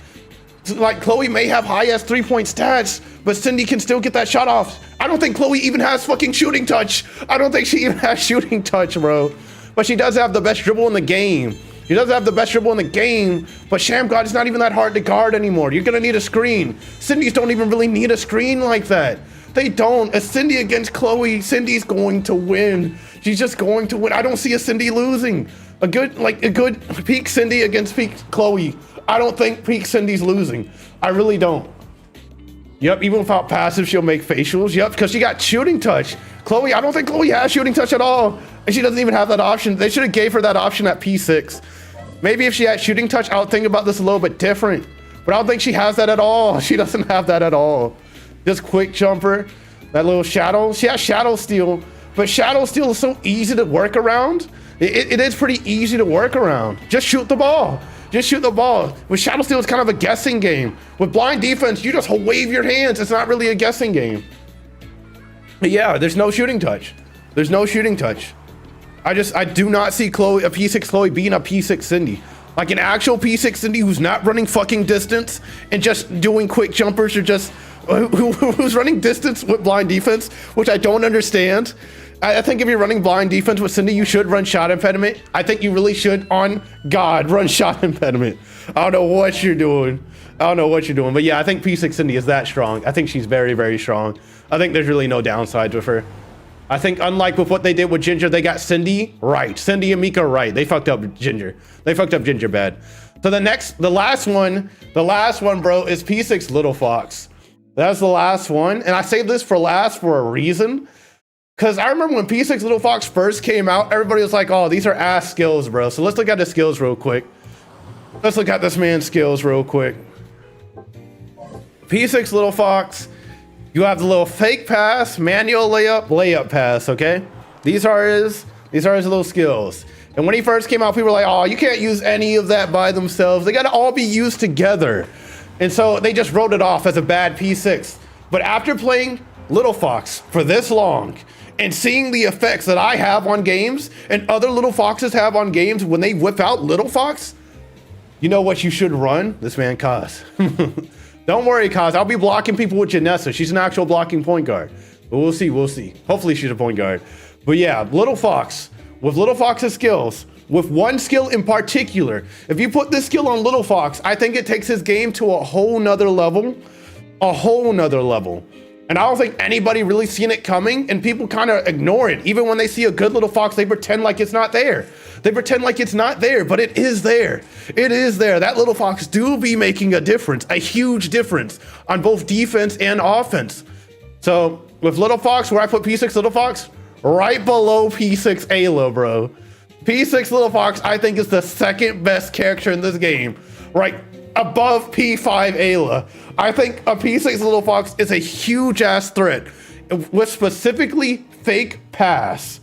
Like Chloe may have high ass 3-point stats, but Cindy can still get that shot off. I don't think Chloe even has fucking shooting touch. I don't think she even has shooting touch, bro. But she does have the best dribble in the game. She does have the best dribble in the game, but Sham God is not even that hard to guard anymore. You're gonna need a screen. Cindy's don't even really need a screen like that. They don't. A Cindy against Chloe, Cindy's going to win. She's just going to win. I don't see a Cindy losing. A good peak Cindy against peak Chloe. I don't think peak Cindy's losing. I really don't. Yep, even without passive, she'll make facials. Yep, because she got shooting touch. Chloe, I don't think Chloe has shooting touch at all. And she doesn't even have that option. They should have gave her that option at P6. Maybe if she had shooting touch, I would think about this a little bit different. But I don't think she has that at all. She doesn't have that at all. Just quick jumper, that little shadow. She has shadow steal, but shadow steal is so easy to work around. It is pretty easy to work around. Just shoot the ball. Just shoot the ball. With shadow steal, it's kind of a guessing game. With blind defense, you just wave your hands. It's not really a guessing game. But yeah, there's no shooting touch. There's no shooting touch. I do not see Chloe, a P6 Chloe being a P6 Cindy. Like an actual P6 Cindy who's not running fucking distance and just doing quick jumpers, or just who's running distance with blind defense, which I don't understand. I think if you're running blind defense with Cindy, you should run shot impediment. I think you really should, on God, run shot impediment. I don't know what you're doing. I don't know what you're doing. But yeah, I think P6 Cindy is that strong. I think she's very, very strong. I think there's really no downsides with her. I think unlike with what they did with Ginger, they got Cindy right. Cindy and Mika right. They fucked up Ginger. They fucked up Ginger bad. So the last one, bro, is P6 Little Fox. That's the last one. And I saved this for last for a reason. Because I remember when P6 Little Fox first came out, everybody was like, oh, these are ass skills, bro. So let's look at the skills real quick. Let's look at this man's skills real quick. P6 Little Fox, you have the little fake pass, manual layup, layup pass, okay? These are his little skills. And when he first came out, people were like, oh, you can't use any of that by themselves. They gotta all be used together. And so they just wrote it off as a bad P6. But after playing Little Fox for this long, and seeing the effects that I have on games and other Little Foxes have on games when they whip out Little Fox, you know what you should run? This man, Kaz. Don't worry, Kaz. I'll be blocking people with Janessa. She's an actual blocking point guard. But we'll see, we'll see. Hopefully she's a point guard. But yeah, Little Fox, with Little Fox's skills, with one skill in particular, if you put this skill on Little Fox, I think it takes his game to a whole nother level. A whole nother level. And I don't think anybody really seen it coming, and people kind of ignore it. Even when they see a good Little Fox, they pretend like it's not there. They pretend like it's not there, but it is there. It is there. That Little Fox do be making a difference, a huge difference on both defense and offense. So with Little Fox, where I put P6 Little Fox, right below P6 Ayla, bro. P6 Little Fox, I think, is the second best character in this game, right above P5 Ayla. I think a P6 Little Fox is a huge ass threat with specifically fake pass.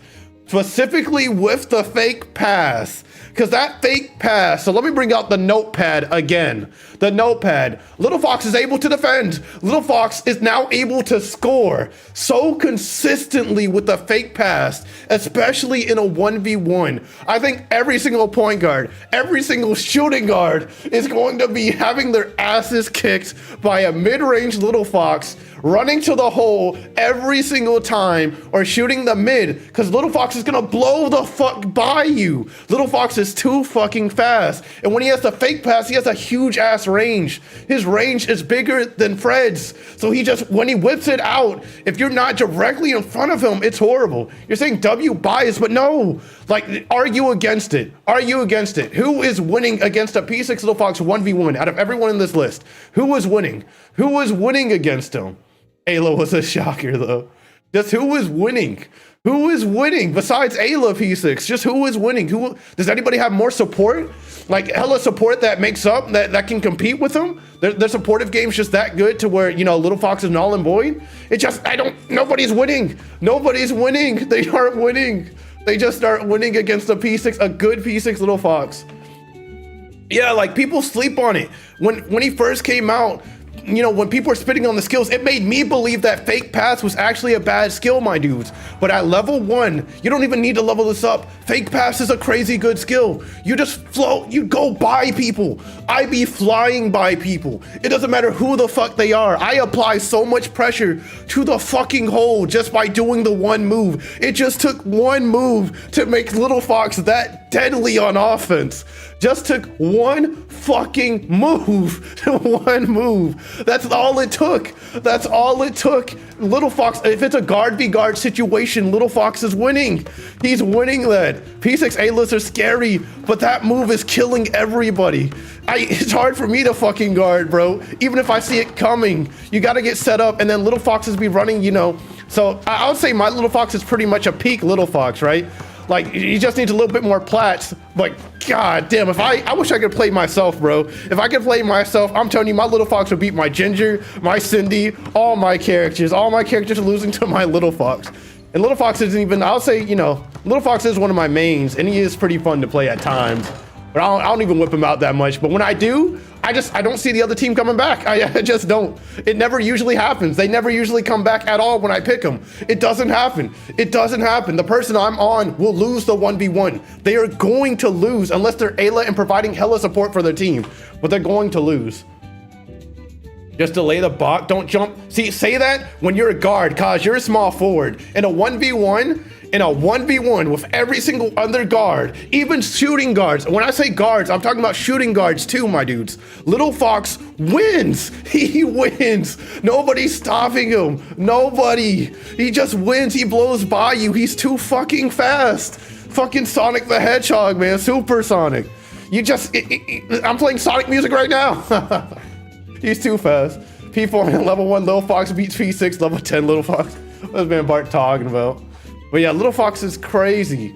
Specifically with the fake pass. Because that fake pass, so let me bring out the notepad again. The notepad. Little Fox is able to defend. Little Fox is now able to score so consistently with the fake pass, especially in a 1v1. I think every single point guard, every single shooting guard is going to be having their asses kicked by a mid-range Little Fox running to the hole every single time, or shooting the mid, because Little Fox is gonna blow the fuck by you. Little Fox is too fucking fast. And when he has the fake pass, he has a huge ass range. His range is bigger than Fred's. So he just, when he whips it out, if you're not directly in front of him, it's horrible. You're saying W bias, but no, like argue against it. Argue against it. Who is winning against a P6 Little Fox 1v1 out of everyone in this list? Who was winning? Who was winning against him? Ayla was a shocker though. Just who was winning? Who is winning besides Ayla P6? Just who is winning? Who does anybody have more support? Like hella support that makes up that can compete with them? Their supportive game's just that good to where, you know, Little Fox is null and void. It just nobody's winning. Nobody's winning. They aren't winning. They just aren't winning against a P6, a good P6 Little Fox. Yeah, like people sleep on it. When he first came out, you know, when people were spitting on the skills, it made me believe that fake pass was actually a bad skill, my dudes. But at level 1, you don't even need to level this up. Fake pass is a crazy good skill. You just float, you go by people. I be flying by people. It doesn't matter who the fuck they are. I apply so much pressure to the fucking hole just by doing the one move. It just took one move to make Little Fox that deadly on offense. Just took one fucking move. One move. That's all it took. That's all it took. Little Fox, if it's a guard v guard situation, Little Fox is winning. He's winning that. P6 A-lists are scary, but that move is killing everybody. It's hard for me to fucking guard, bro. Even if I see it coming, you gotta get set up, and then Little Foxes be running, you know. So I would say my Little Fox is pretty much a peak Little Fox, right? Like, he just needs a little bit more plats. But god damn, if I wish I could play myself, bro. If I could play myself, I'm telling you, my Little Fox would beat my Ginger, my Cindy, all my characters. All my characters are losing to my Little Fox. And Little Fox isn't even, I'll say, you know, Little Fox is one of my mains, and he is pretty fun to play at times. But I don't even whip him out that much. But when I do, I don't see the other team coming back. I just don't. It never usually happens. They never usually come back at all when I pick them. It doesn't happen. It doesn't happen. The person I'm on will lose the 1v1. They are going to lose unless they're Ayla and providing hella support for their team. But they're going to lose. Just delay the bot. Don't jump. See, say that when you're a guard, cause you're a small forward. In a 1v1 with every single other guard, even shooting guards. When I say guards, I'm talking about shooting guards too, my dudes. Little Fox wins. He wins. Nobody's stopping him. Nobody. He just wins. He blows by you. He's too fucking fast. Fucking Sonic the Hedgehog, man. Super Sonic. You just, I'm playing Sonic music right now. He's too fast. P4 level 1 Little Fox beats P6 level 10 Little Fox. What's man Bart talking about? But yeah, Little Fox is crazy.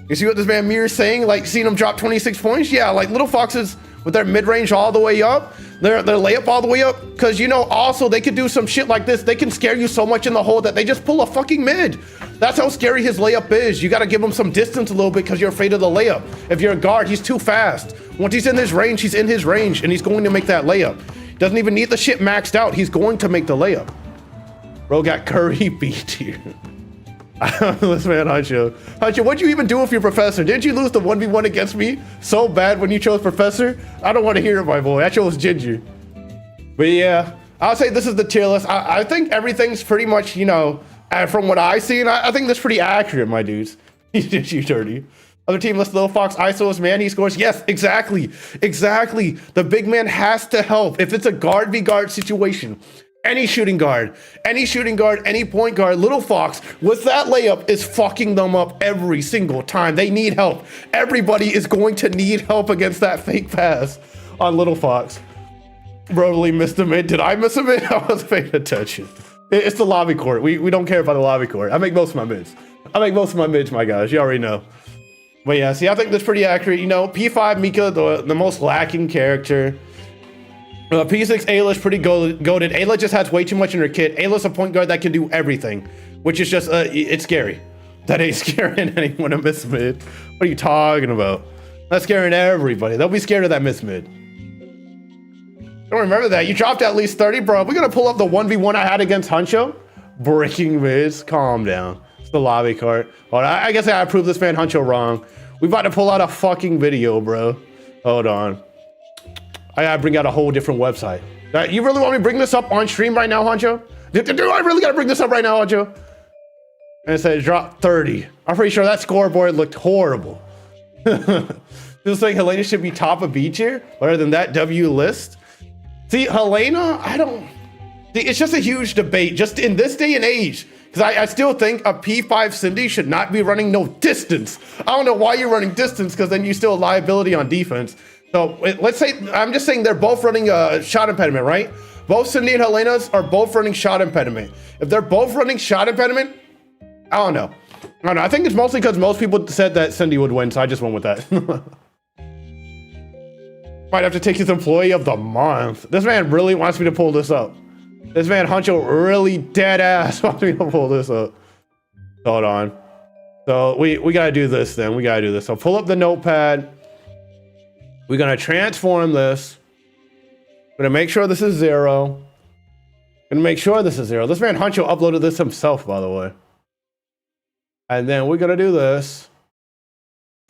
You see what this man Mirror's saying? Like, seeing him drop 26 points? Yeah, like Little Foxes with their mid-range all the way up, their layup all the way up, because, you know, also they could do some shit like this. They can scare you so much in the hole that they just pull a fucking mid. That's how scary his layup is. You got to give him some distance a little bit because you're afraid of the layup. If you're a guard, he's too fast. Once he's in his range, he's in his range, and he's going to make that layup. Doesn't even need the shit maxed out. He's going to make the layup. Bro got Curry beat here. This man, Huncho, what'd you even do with your professor? Didn't you lose the 1v1 against me so bad when you chose professor? I don't want to hear it, my boy. I chose Ginger. But yeah, I'll say this is the tier list. I think everything's pretty much, you know, from what I see, and I think that's pretty accurate, my dudes. You dirty. Other team lists Little Fox, ISOs, man, he scores. Yes, exactly. Exactly. The big man has to help. If it's a guard v guard situation, any shooting guard, any point guard, Little Fox with that layup is fucking them up every single time. They need help. Everybody is going to need help against that fake pass on Little Fox. Brotherly missed a mid. Did I miss a mid? I wasn't paying attention. It's the lobby court. We don't care about the lobby court. I make most of my mids. My guys. You already know. But yeah, see, I think that's pretty accurate. You know, P5 Mika, the most lacking character. P6 Ayla is pretty goated. Ayla just has way too much in her kit. Ayla's a point guard that can do everything, which is just, it's scary. That ain't scaring anyone to miss mid. What are you talking about? That's scaring everybody. They'll be scared of that miss mid. Don't remember that. You dropped at least 30, bro. We're gonna pull up the 1v1 I had against Huncho. Breaking mids. Calm down. It's the lobby cart. Hold on. I guess I gotta prove this man Huncho wrong. We about to pull out a fucking video, bro. Hold on. I gotta bring out a whole different website. You really want me to bring this up on stream right now, Huncho? Do I really gotta bring this up right now, Huncho? And it says drop 30. I'm pretty sure that scoreboard looked horrible. Feels like Helena should be top of B tier. Other than that, W list. See, Helena, it's just a huge debate just in this day and age. Because I still think a P5 Cindy should not be running no distance. I don't know why you're running distance, because then you still have liability on defense. So let's say, I'm just saying they're both running a shot impediment, right? Both Cindy and Helena's are both running shot impediment. If they're both running shot impediment, I don't know. I think it's mostly because most people said that Cindy would win, so I just went with that. Might have to take his employee of the month. This man really wants me to pull this up. This man Huncho really dead ass wants me to pull this up. Hold on. So we gotta do this then. We gotta do this. So pull up the notepad. We're gonna transform this. We're gonna make sure this is 0. Gonna make sure this is 0. This man Huncho uploaded this himself, by the way. And then we're gonna do this.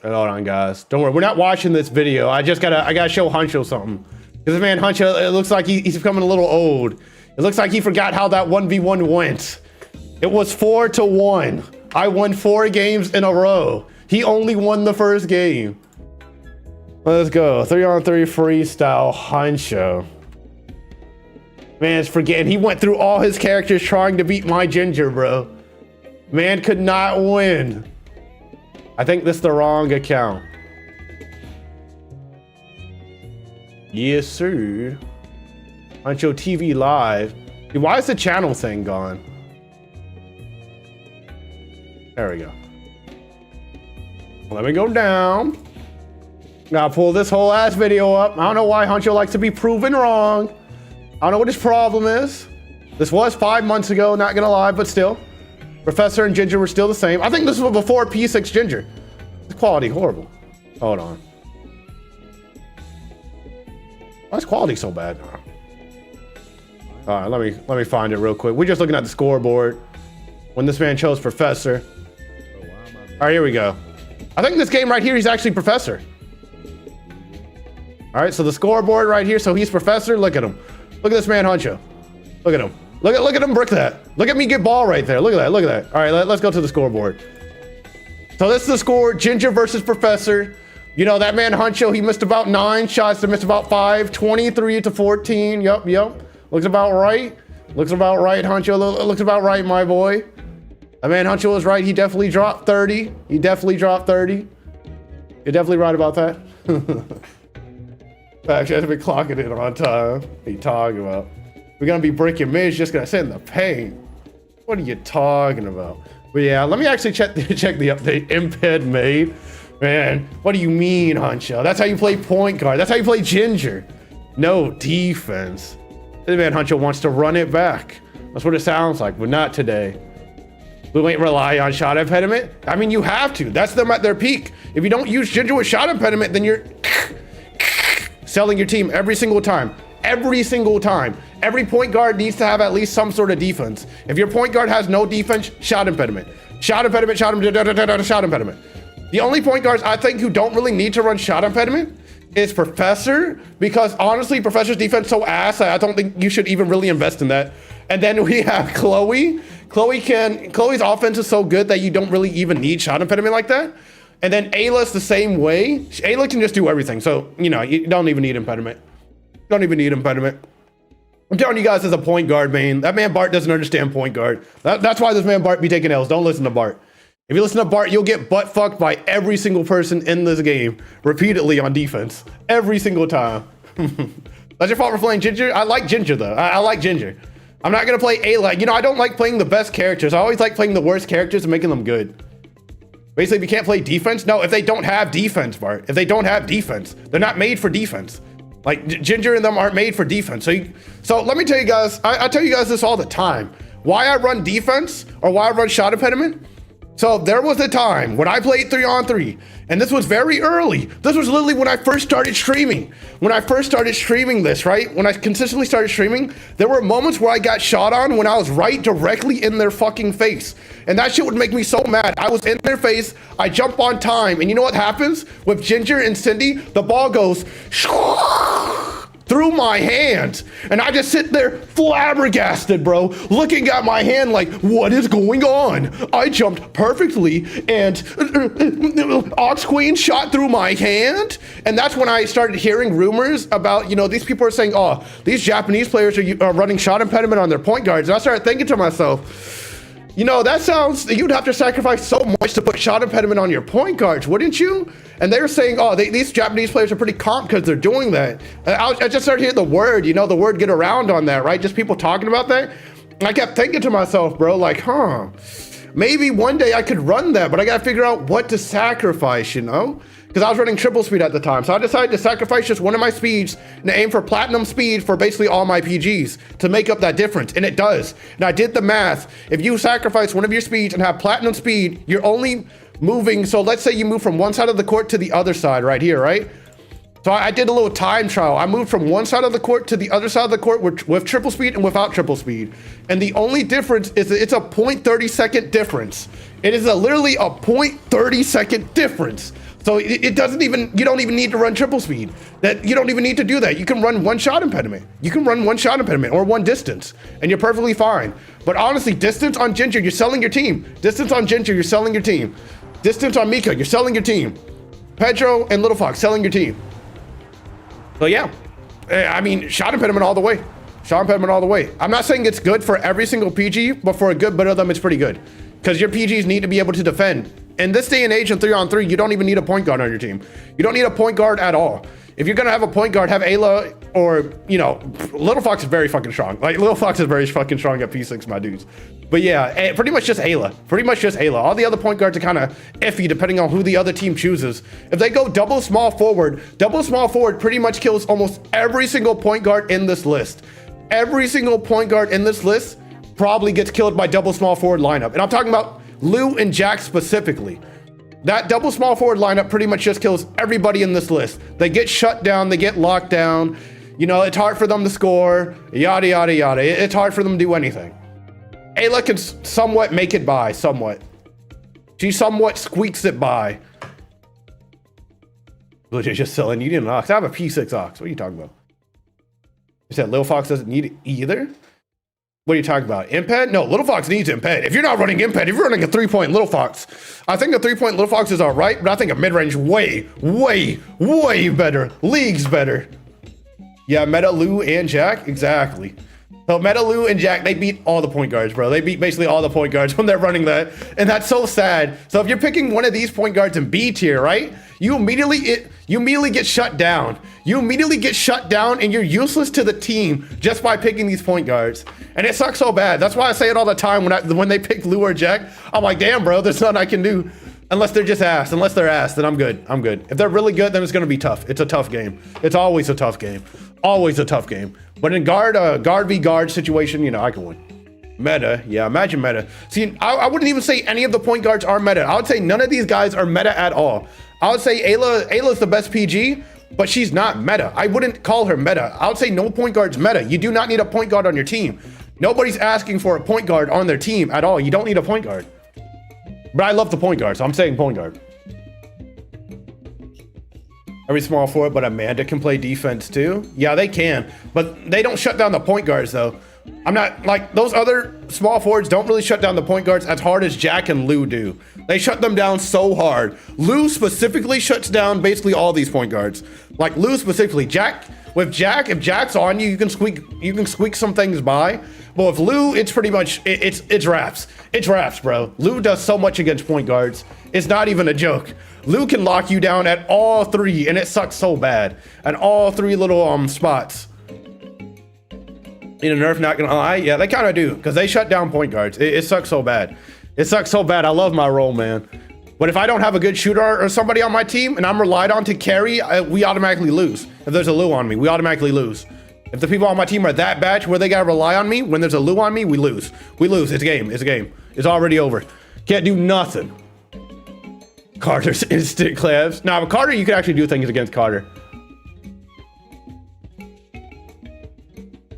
And hold on, guys. Don't worry, we're not watching this video. I gotta show Huncho something. This man Huncho, it looks like he's becoming a little old. It looks like he forgot how that 1v1 went. It was 4-1. I won 4 games in a row. He only won the first game. Let's go. 3-on-3 freestyle Huncho. Man's forgetting. He went through all his characters trying to beat my Ginger, bro. Man could not win. I think this is the wrong account. Yes, sir. Huncho TV Live. Dude, why is the channel thing gone? There we go. Let me go down. Now pull this whole ass video up. I don't know why Huncho likes to be proven wrong. I don't know what his problem is. This was 5 months ago, not gonna lie, but still. Professor and Ginger were still the same. I think this was before P6 Ginger. The quality horrible. Hold on. Why is quality so bad? All right, let me find it real quick. We're just looking at the scoreboard when this man chose Professor. All right, here we go. I think this game right here, he's actually Professor. All right, so the scoreboard right here, so he's Professor. Look at him. Look at this man Huncho. Look at him. Look at him brick that. Look at me get ball right there. Look at that. Look at that. All right, let's go to the scoreboard. So this is the score: Ginger versus Professor. You know that man Huncho, he missed about 9 shots. He missed about 5. 23-14. Yep. Looks about right. Looks about right, Huncho. Looks about right, my boy. That man Huncho was right. He definitely dropped 30. He definitely dropped 30. You're definitely right about that. Actually, I have to be clocking it on time. What are you talking about? We're gonna be breaking mids, just gonna sit in the paint. What are you talking about? But yeah, let me actually check the update. Imped made. Man, what do you mean, Huncho? That's how you play point guard. That's how you play Ginger. No defense. This man Huncho wants to run it back. That's what it sounds like, but not today. We ain't rely on shot impediment. I mean, you have to. That's them at their peak. If you don't use Ginger with shot impediment, then you're selling your team every single time. Every single time. Every point guard needs to have at least some sort of defense. If your point guard has no defense, shot impediment. Shot impediment, shot impediment, shot impediment. The only point guards I think who don't really need to run shot impediment is Professor, because honestly, Professor's defense so ass, I don't think you should even really invest in that. And then we have Chloe. Chloe's offense is so good that you don't really even need shot impediment like that. And then Ayla's the same way. Ayla can just do everything. So, you know, you don't even need impediment. Don't even need impediment. I'm telling you guys as a point guard, man, that man Bart doesn't understand point guard. That's why this man Bart be taking L's. Don't listen to Bart. If you listen to Bart, you'll get butt fucked by every single person in this game repeatedly on defense. Every single time. That's your fault for playing Ginger? I like Ginger, though. I like Ginger. I'm not going to play Ayla. You know, I don't like playing the best characters. I always like playing the worst characters and making them good. Basically, if you can't play defense, no, if they don't have defense, Bart. If they don't have defense, they're not made for defense. Like, Ginger and them aren't made for defense. So let me tell you guys, I tell you guys this all the time. Why I run defense or why I run shot impediment? So there was a time when I played 3-on-3, and this was very early. This was literally when I first started streaming. When I first started streaming this, right? When I consistently started streaming, there were moments where I got shot on when I was right directly in their fucking face. And that shit would make me so mad. I was in their face, I jump on time, and you know what happens? With Ginger and Cindy, the ball goes through my hand, and I just sit there flabbergasted, bro, looking at my hand like, what is going on? I jumped perfectly, and Ox Queen shot through my hand, and that's when I started hearing rumors about, you know, these people are saying, oh, these Japanese players are running shot impediment on their point guards, and I started thinking to myself, you know, that sounds, you'd have to sacrifice so much to put shot impediment on your point guards, wouldn't you? And they were saying, oh, these Japanese players are pretty comp because they're doing that. I just started hearing the word, you know, the word get around on that, right? Just people talking about that. And I kept thinking to myself, bro, like, maybe one day I could run that, but I gotta figure out what to sacrifice, you know? Because I was running triple speed at the time. So I decided to sacrifice just one of my speeds and aim for platinum speed for basically all my PGs to make up that difference. And it does. And I did the math. If you sacrifice one of your speeds and have platinum speed, you're only moving. So let's say you move from one side of the court to the other side right here, right? So I did a little time trial. I moved from one side of the court to the other side of the court with triple speed and without triple speed. And the only difference is that it's a 0.30 second difference. It is literally a 0.30 second difference. So it doesn't even, you don't even need to run triple speed. You don't even need to do that. You can run one shot impediment. You can run one shot impediment or one distance and you're perfectly fine. But honestly, distance on Ginger, you're selling your team. Distance on Ginger, you're selling your team. Distance on Mika, you're selling your team. Pedro and Little Fox, selling your team. So yeah, I mean, shot impediment all the way. Shot impediment all the way. I'm not saying it's good for every single PG, but for a good bit of them, it's pretty good. Because your PGs need to be able to defend. In this day and age in 3-on-3, you don't even need a point guard on your team. You don't need a point guard at all. If you're gonna have a point guard, have Ayla or, you know, Little Fox is very fucking strong. Like, Little Fox is very fucking strong at P6, my dudes. But yeah, pretty much just Ayla. Pretty much just Ayla. All the other point guards are kind of iffy depending on who the other team chooses. If they go double small forward pretty much kills almost every single point guard in this list. Every single point guard in this list probably gets killed by double small forward lineup. And I'm talking about Lou and Jack specifically. That double small forward lineup pretty much just kills everybody in this list. They get shut down, they get locked down. You know, it's hard for them to score, yada, yada, yada. It's hard for them to do anything. Ayla can somewhat make it by, somewhat. She somewhat squeaks it by. But you're just selling, you need an Ox. I have a P6 Ox, what are you talking about? You said Little Fox doesn't need it either? What are you talking about? Imped? No, Little Fox needs Imped. If you're not running Imped, if you're running a 3-point Little Fox, I think a 3-point Little Fox is all right, but I think a mid-range way, way, way better. Leagues better. Yeah, Meta, Lou, and Jack? Exactly. So Meta, Lou, and Jack, they beat all the point guards, bro. They beat basically all the point guards when they're running that. And that's so sad. So if you're picking one of these point guards in B tier, right? You immediately get shut down. You immediately get shut down and you're useless to the team just by picking these point guards. And it sucks so bad. That's why I say it all the time when they pick Lou or Jack. I'm like, damn, bro, there's nothing I can do. Unless they're just ass. Unless they're ass, then I'm good. I'm good. If they're really good, then it's going to be tough. It's a tough game. It's always a tough game. Always a tough game. But in guard v guard situation, you know, I can win. Meta, yeah, imagine meta. See, I wouldn't even say any of the point guards are meta. I would say none of these guys are meta at all. I would say Ayla's the best PG, but she's not meta. I wouldn't call her meta. I would say no point guard's meta. You do not need a point guard on your team. Nobody's asking for a point guard on their team at all. You don't need a point guard. But I love the point guard, so I'm saying point guard. Every small forward, but Amanda can play defense too. Yeah, they can, but they don't shut down the point guards though. I'm not like those other small forwards don't really shut down the point guards as hard as Jack and Lou do. They shut them down so hard. Lou specifically shuts down basically all these point guards. Like Lou specifically. If Jack's on you, you can squeak some things by. But with Lou, it's pretty much it's wraps. It's wraps, bro. Lou does so much against point guards. It's not even a joke. Lou can lock you down at all three, and it sucks so bad. At all three little spots. In a nerf, not gonna lie, yeah, they kind of do, because they shut down point guards. It sucks so bad. It sucks so bad. I love my role, man. But if I don't have a good shooter or somebody on my team, and I'm relied on to carry, we automatically lose. If there's a Lou on me, we automatically lose. If the people on my team are that bad where they gotta rely on me, when there's a Lou on me, we lose. We lose. It's a game. It's a game. It's already over. Can't do nothing. Carter's instant claps. Nah, but Carter, you can actually do things against Carter.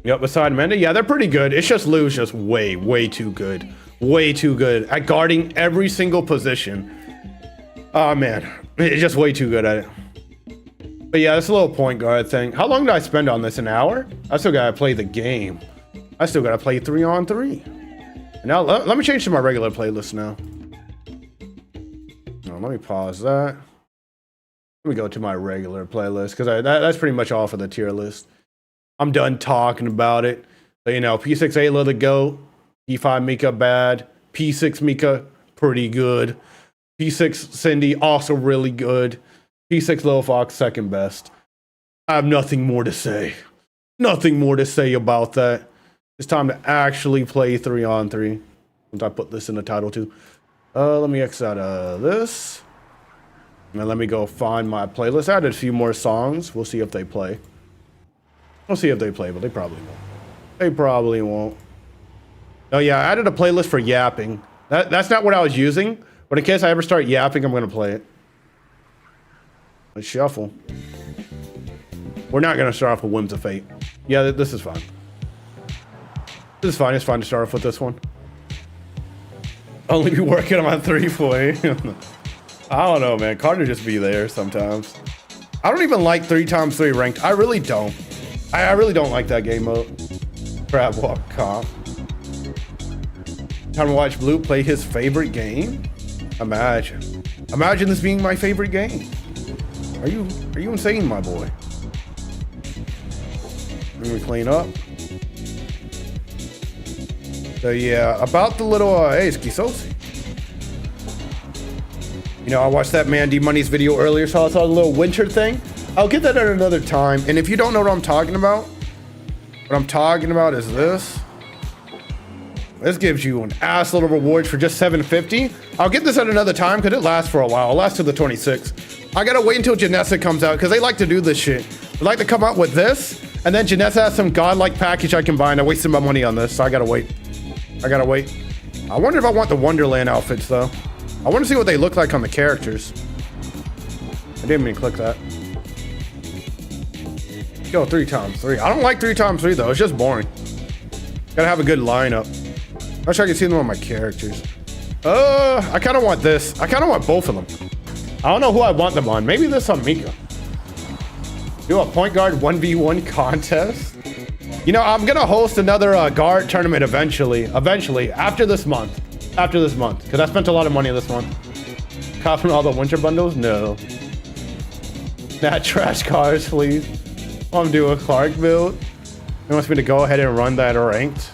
Yep, beside Amanda, yeah, they're pretty good. It's just Lou's just way, way too good. Way too good at guarding every single position. Oh man, it's just way too good at it. But yeah, it's a little point guard thing. How long did I spend on this? An hour? I still gotta play the game. I still gotta play 3-on-3. Now, let me change to my regular playlist now. No, let me pause that. Let me go to my regular playlist, because that's pretty much all for the tier list. I'm done talking about it. But, you know, P6 Ayla the GOAT. P5 Mika bad. P6 Mika pretty good. P6 Cindy also really good. P6 Lil Fox second best. I have nothing more to say. Nothing more to say about that. It's time to actually play 3-on-3. Once I put this in the title too. Let me X out of this. And then let me go find my playlist. I added a few more songs. We'll see if they play. We'll see if they play, but they probably won't. They probably won't. Oh yeah, I added a playlist for yapping. That's not what I was using, but in case I ever start yapping, I'm gonna play it. Let's shuffle. We're not gonna start off with Whims of Fate. Yeah, this is fine. This is fine. It's fine to start off with this one. Only be working on my 3-point. I don't know, man. Carter just be there sometimes. I don't even like 3x3 ranked. I really don't. I really don't like that game mode. Crab walk comp. Time to watch Blue play his favorite game? Imagine. Imagine this being my favorite game. Are you insane, my boy? Let me clean up. So yeah, about the little hey, it's Kisosi. You know, I watched that Mandy Money's video earlier, so I saw the little winter thing. I'll get that at another time. And if you don't know what I'm talking about, what I'm talking about is this. This gives you an ass load of rewards for just $750. I'll get this at another time because it lasts for a while. It lasts to the 26th. I gotta wait until Janessa comes out because they like to do this shit. They like to come out with this, and then Janessa has some godlike package I can buy, and I wasted my money on this, so I gotta wait. I gotta wait. I wonder if I want the Wonderland outfits though. I want to see what they look like on the characters. I didn't even click that. Go 3x3. I don't like 3x3 though. It's just boring. Gotta have a good lineup. I wish I could see them on my characters. I kind of want this. I kind of want both of them. I don't know who I want them on. Maybe this on Mika. Do a point guard 1v1 contest. You know, I'm gonna host another guard tournament eventually. Eventually, after this month. After this month, because I spent a lot of money this month. Copping all the winter bundles? No. Not trash cars, please. I'm doing a Clark build. He wants me to go ahead and run that ranked.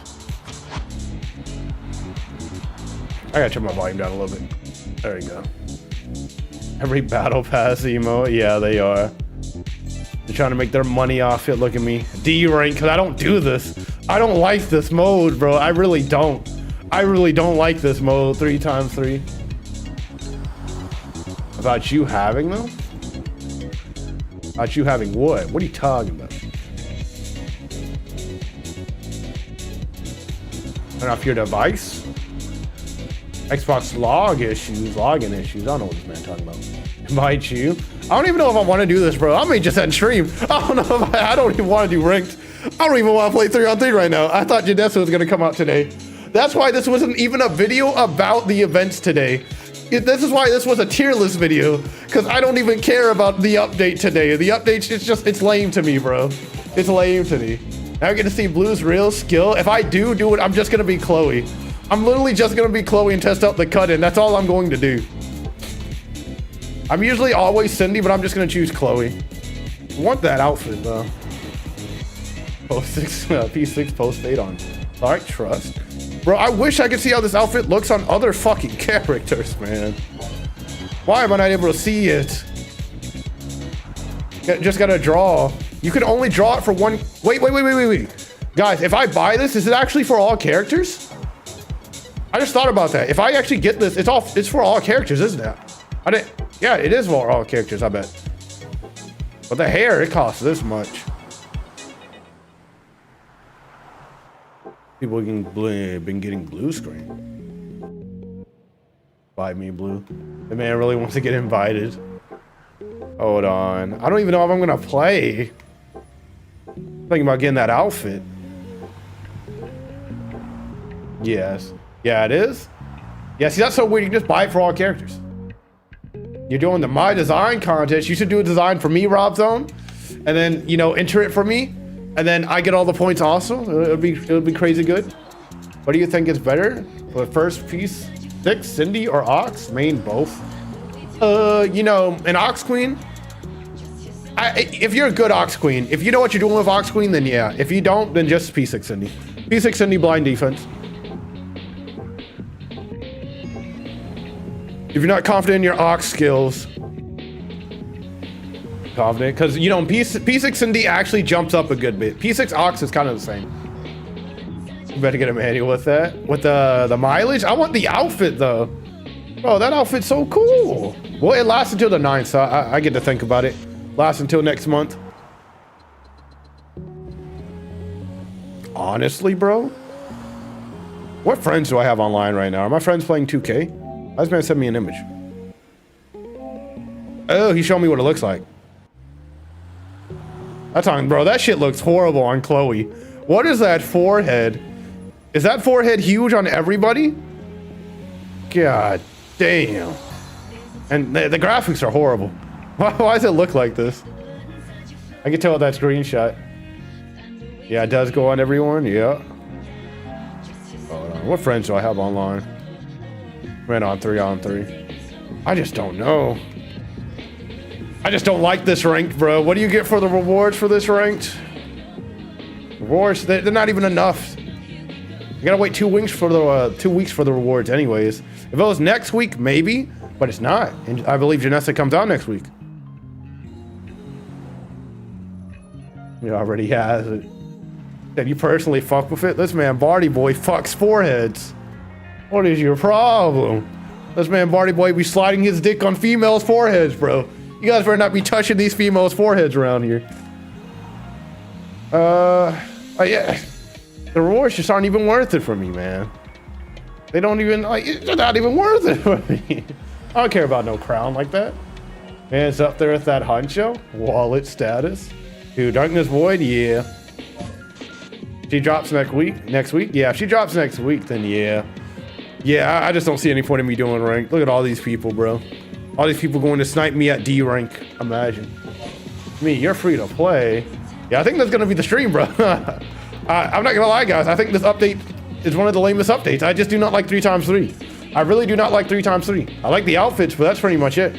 I gotta turn my volume down a little bit. There we go. Every battle pass emo, yeah, they are. They're trying to make their money off it. Look at me. D rank, because I don't do this. I don't like this mode, bro. I really don't. I really don't like this mode, 3x3. About you having them? About you having what? What are you talking about? Turn off your device? Xbox login issues. I don't know what this man talking about. Invite you. I don't even know if I want to do this, bro. I may just end stream. I don't know if I don't even want to do ranked. I don't even want to play 3on3 right now. I thought Janessa was going to come out today. That's why this wasn't even a video about the events today. This is why this was a tier list video, because I don't even care about the update today. The update's it's lame to me, bro. It's lame to me. Now I get to see Blue's real skill. If I do it, I'm just gonna be Chloe. I'm literally just gonna be Chloe and test out the cut-in. That's all I'm going to do. I'm usually always Cindy, but I'm just gonna choose Chloe. I want that outfit though. Post 6, P6 post 8 on Dark Trust. Bro, I wish I could see how this outfit looks on other fucking characters, man. Why am I not able to see it? Just gotta draw. You can only draw it for one. Wait. Guys, if I buy this, is it actually for all characters? I just thought about that. If I actually get this, it's for all characters, isn't it? Yeah, it is for all characters, I bet. But the hair, it costs this much. People been getting blue screen. Invite me, Blue. The man really wants to get invited. Hold on. I don't even know if I'm gonna play. I'm thinking about getting that outfit. Yes. Yeah, it is. Yeah, see, that's so weird. You can just buy it for all characters. You're doing the My Design contest. You should do a design for me, Rob Zone. And then, you know, enter it for me. And then I get all the points also. It'll be crazy good. What do you think is better? For the first piece, 6, Cindy or Ox? Main both. You know, an Ox Queen. If you're a good Ox Queen, if you know what you're doing with Ox Queen, then yeah. If you don't, then just P6 Cindy. P6 Cindy blind defense. If you're not confident in your Ox skills, confident, because you know P6 Cindy actually jumps up a good bit. P6 Ox is kind of the same. You better get a manual with that. With the mileage, I want the outfit though. Bro, that outfit's so cool. Well, it lasts until the 9th, so I get to think about it. Lasts until next month. Honestly, bro. What friends do I have online right now? Are my friends playing 2K? This man sent me an image. Oh, he showed me what it looks like. That's on, bro. That shit looks horrible on Chloe. What is that forehead? Is that forehead huge on everybody? God damn. And the graphics are horrible. Why does it look like this? I can tell that screenshot. Yeah, it does go on everyone. Yeah. Hold on. What friends do I have online? Ran on 3on3. I just don't know. I just don't like this ranked, bro. What do you get for the rewards for this ranked? Rewards, they're not even enough. You gotta wait 2 weeks for the 2 weeks for the rewards, anyways. If it was next week, maybe, but it's not. And I believe Janessa comes out next week. He already has it. Did you personally fuck with it? This man Barty Boy fucks foreheads. What is your problem? This man Barty Boy be sliding his dick on females' foreheads, bro. You guys better not be touching these females' foreheads around here. Yeah. The rewards just aren't even worth it for me, man. They don't even, like, they're not even worth it for me. I don't care about no crown like that. Man, it's up there with that honcho. Wallet status. Dude, Darkness Void, yeah. She drops next week? Yeah, if she drops next week, then yeah. Yeah, I just don't see any point in me doing rank. Look at all these people, bro. All these people going to snipe me at D rank. Imagine. Me, you're free to play. Yeah, I think that's gonna be the stream, bro. I'm not gonna lie, guys. I think this update is one of the lamest updates. I just do not like 3x3. I really do not like 3x3. I like the outfits, but that's pretty much it.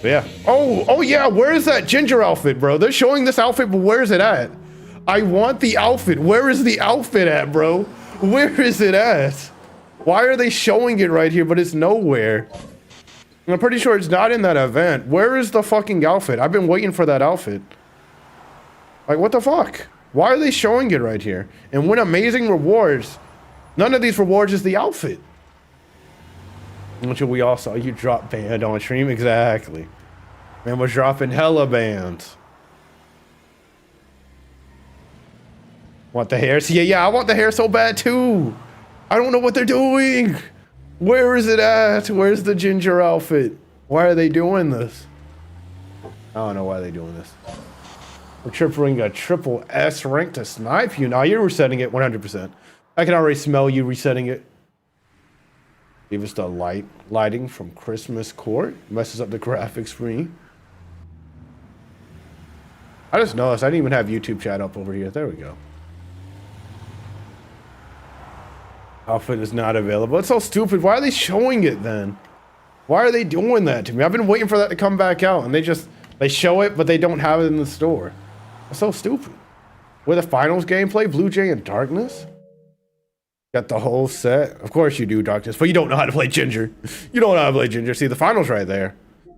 But yeah. Oh yeah, where is that ginger outfit, bro? They're showing this outfit, but where is it at? I want the outfit. Where is the outfit at, bro? Where is it at? Why are they showing it right here, but it's nowhere? I'm pretty sure it's not in that event. Where is the fucking outfit? I've been waiting for that outfit. Like, what the fuck? Why are they showing it right here? And win amazing rewards. None of these rewards is the outfit. Which we all saw you drop band on stream. Exactly. Man was dropping hella bands. Want the hair? See, yeah, I want the hair so bad too. I don't know what they're doing. Where is it at? Where's the ginger outfit? Why are they doing this? I don't know why they're doing this. We're tripling a triple S rank to snipe you. Now you're resetting it 100%. I can already smell you resetting it. Give us the lighting from Christmas Court. Messes up the graphics screen. I just noticed I didn't even have YouTube chat up over here. There we go. Outfit is not available. It's so stupid. Why are they showing it then? Why are they doing that to me? I've been waiting for that to come back out, and they show it, but they don't have it in the store. That's so stupid. With the finals gameplay, Blue Jay and Darkness. Got the whole set. Of course you do, Darkness, but you don't know how to play Ginger. You don't know how to play Ginger. See, the finals right there.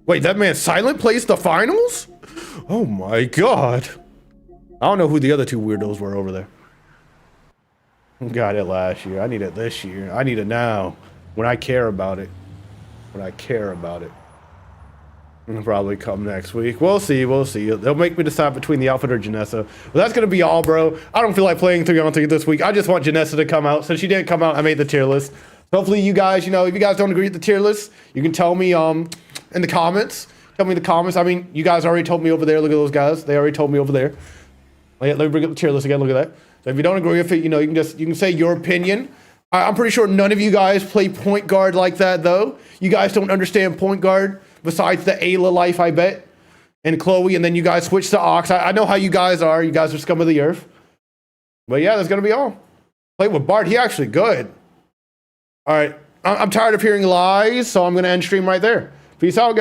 Wait, that man Silent plays the finals? Oh my god. I don't know who the other two weirdos were over there. Got it last year. I need it this year. I need it now. When I care about it. When I care about it. It'll probably come next week. We'll see. We'll see. They'll make me decide between the outfit or Janessa. But that's going to be all, bro. I don't feel like playing 3on3 this week. I just want Janessa to come out. Since she didn't come out, I made the tier list. Hopefully you guys, you know, if you guys don't agree with the tier list, you can tell me in the comments. Tell me in the comments. I mean, you guys already told me over there. Look at those guys. They already told me over there. Let me bring up the tier list again. Look at that. So if you don't agree with it, you know, you can say your opinion. I'm pretty sure none of you guys play point guard like that, though. You guys don't understand point guard besides the Ayla life, I bet. And Chloe, and then you guys switch to Ox. I know how you guys are. You guys are scum of the earth. But yeah, that's going to be all. Play with Bart. He actually good. All right. I'm tired of hearing lies, so I'm going to end stream right there. Peace out, guys.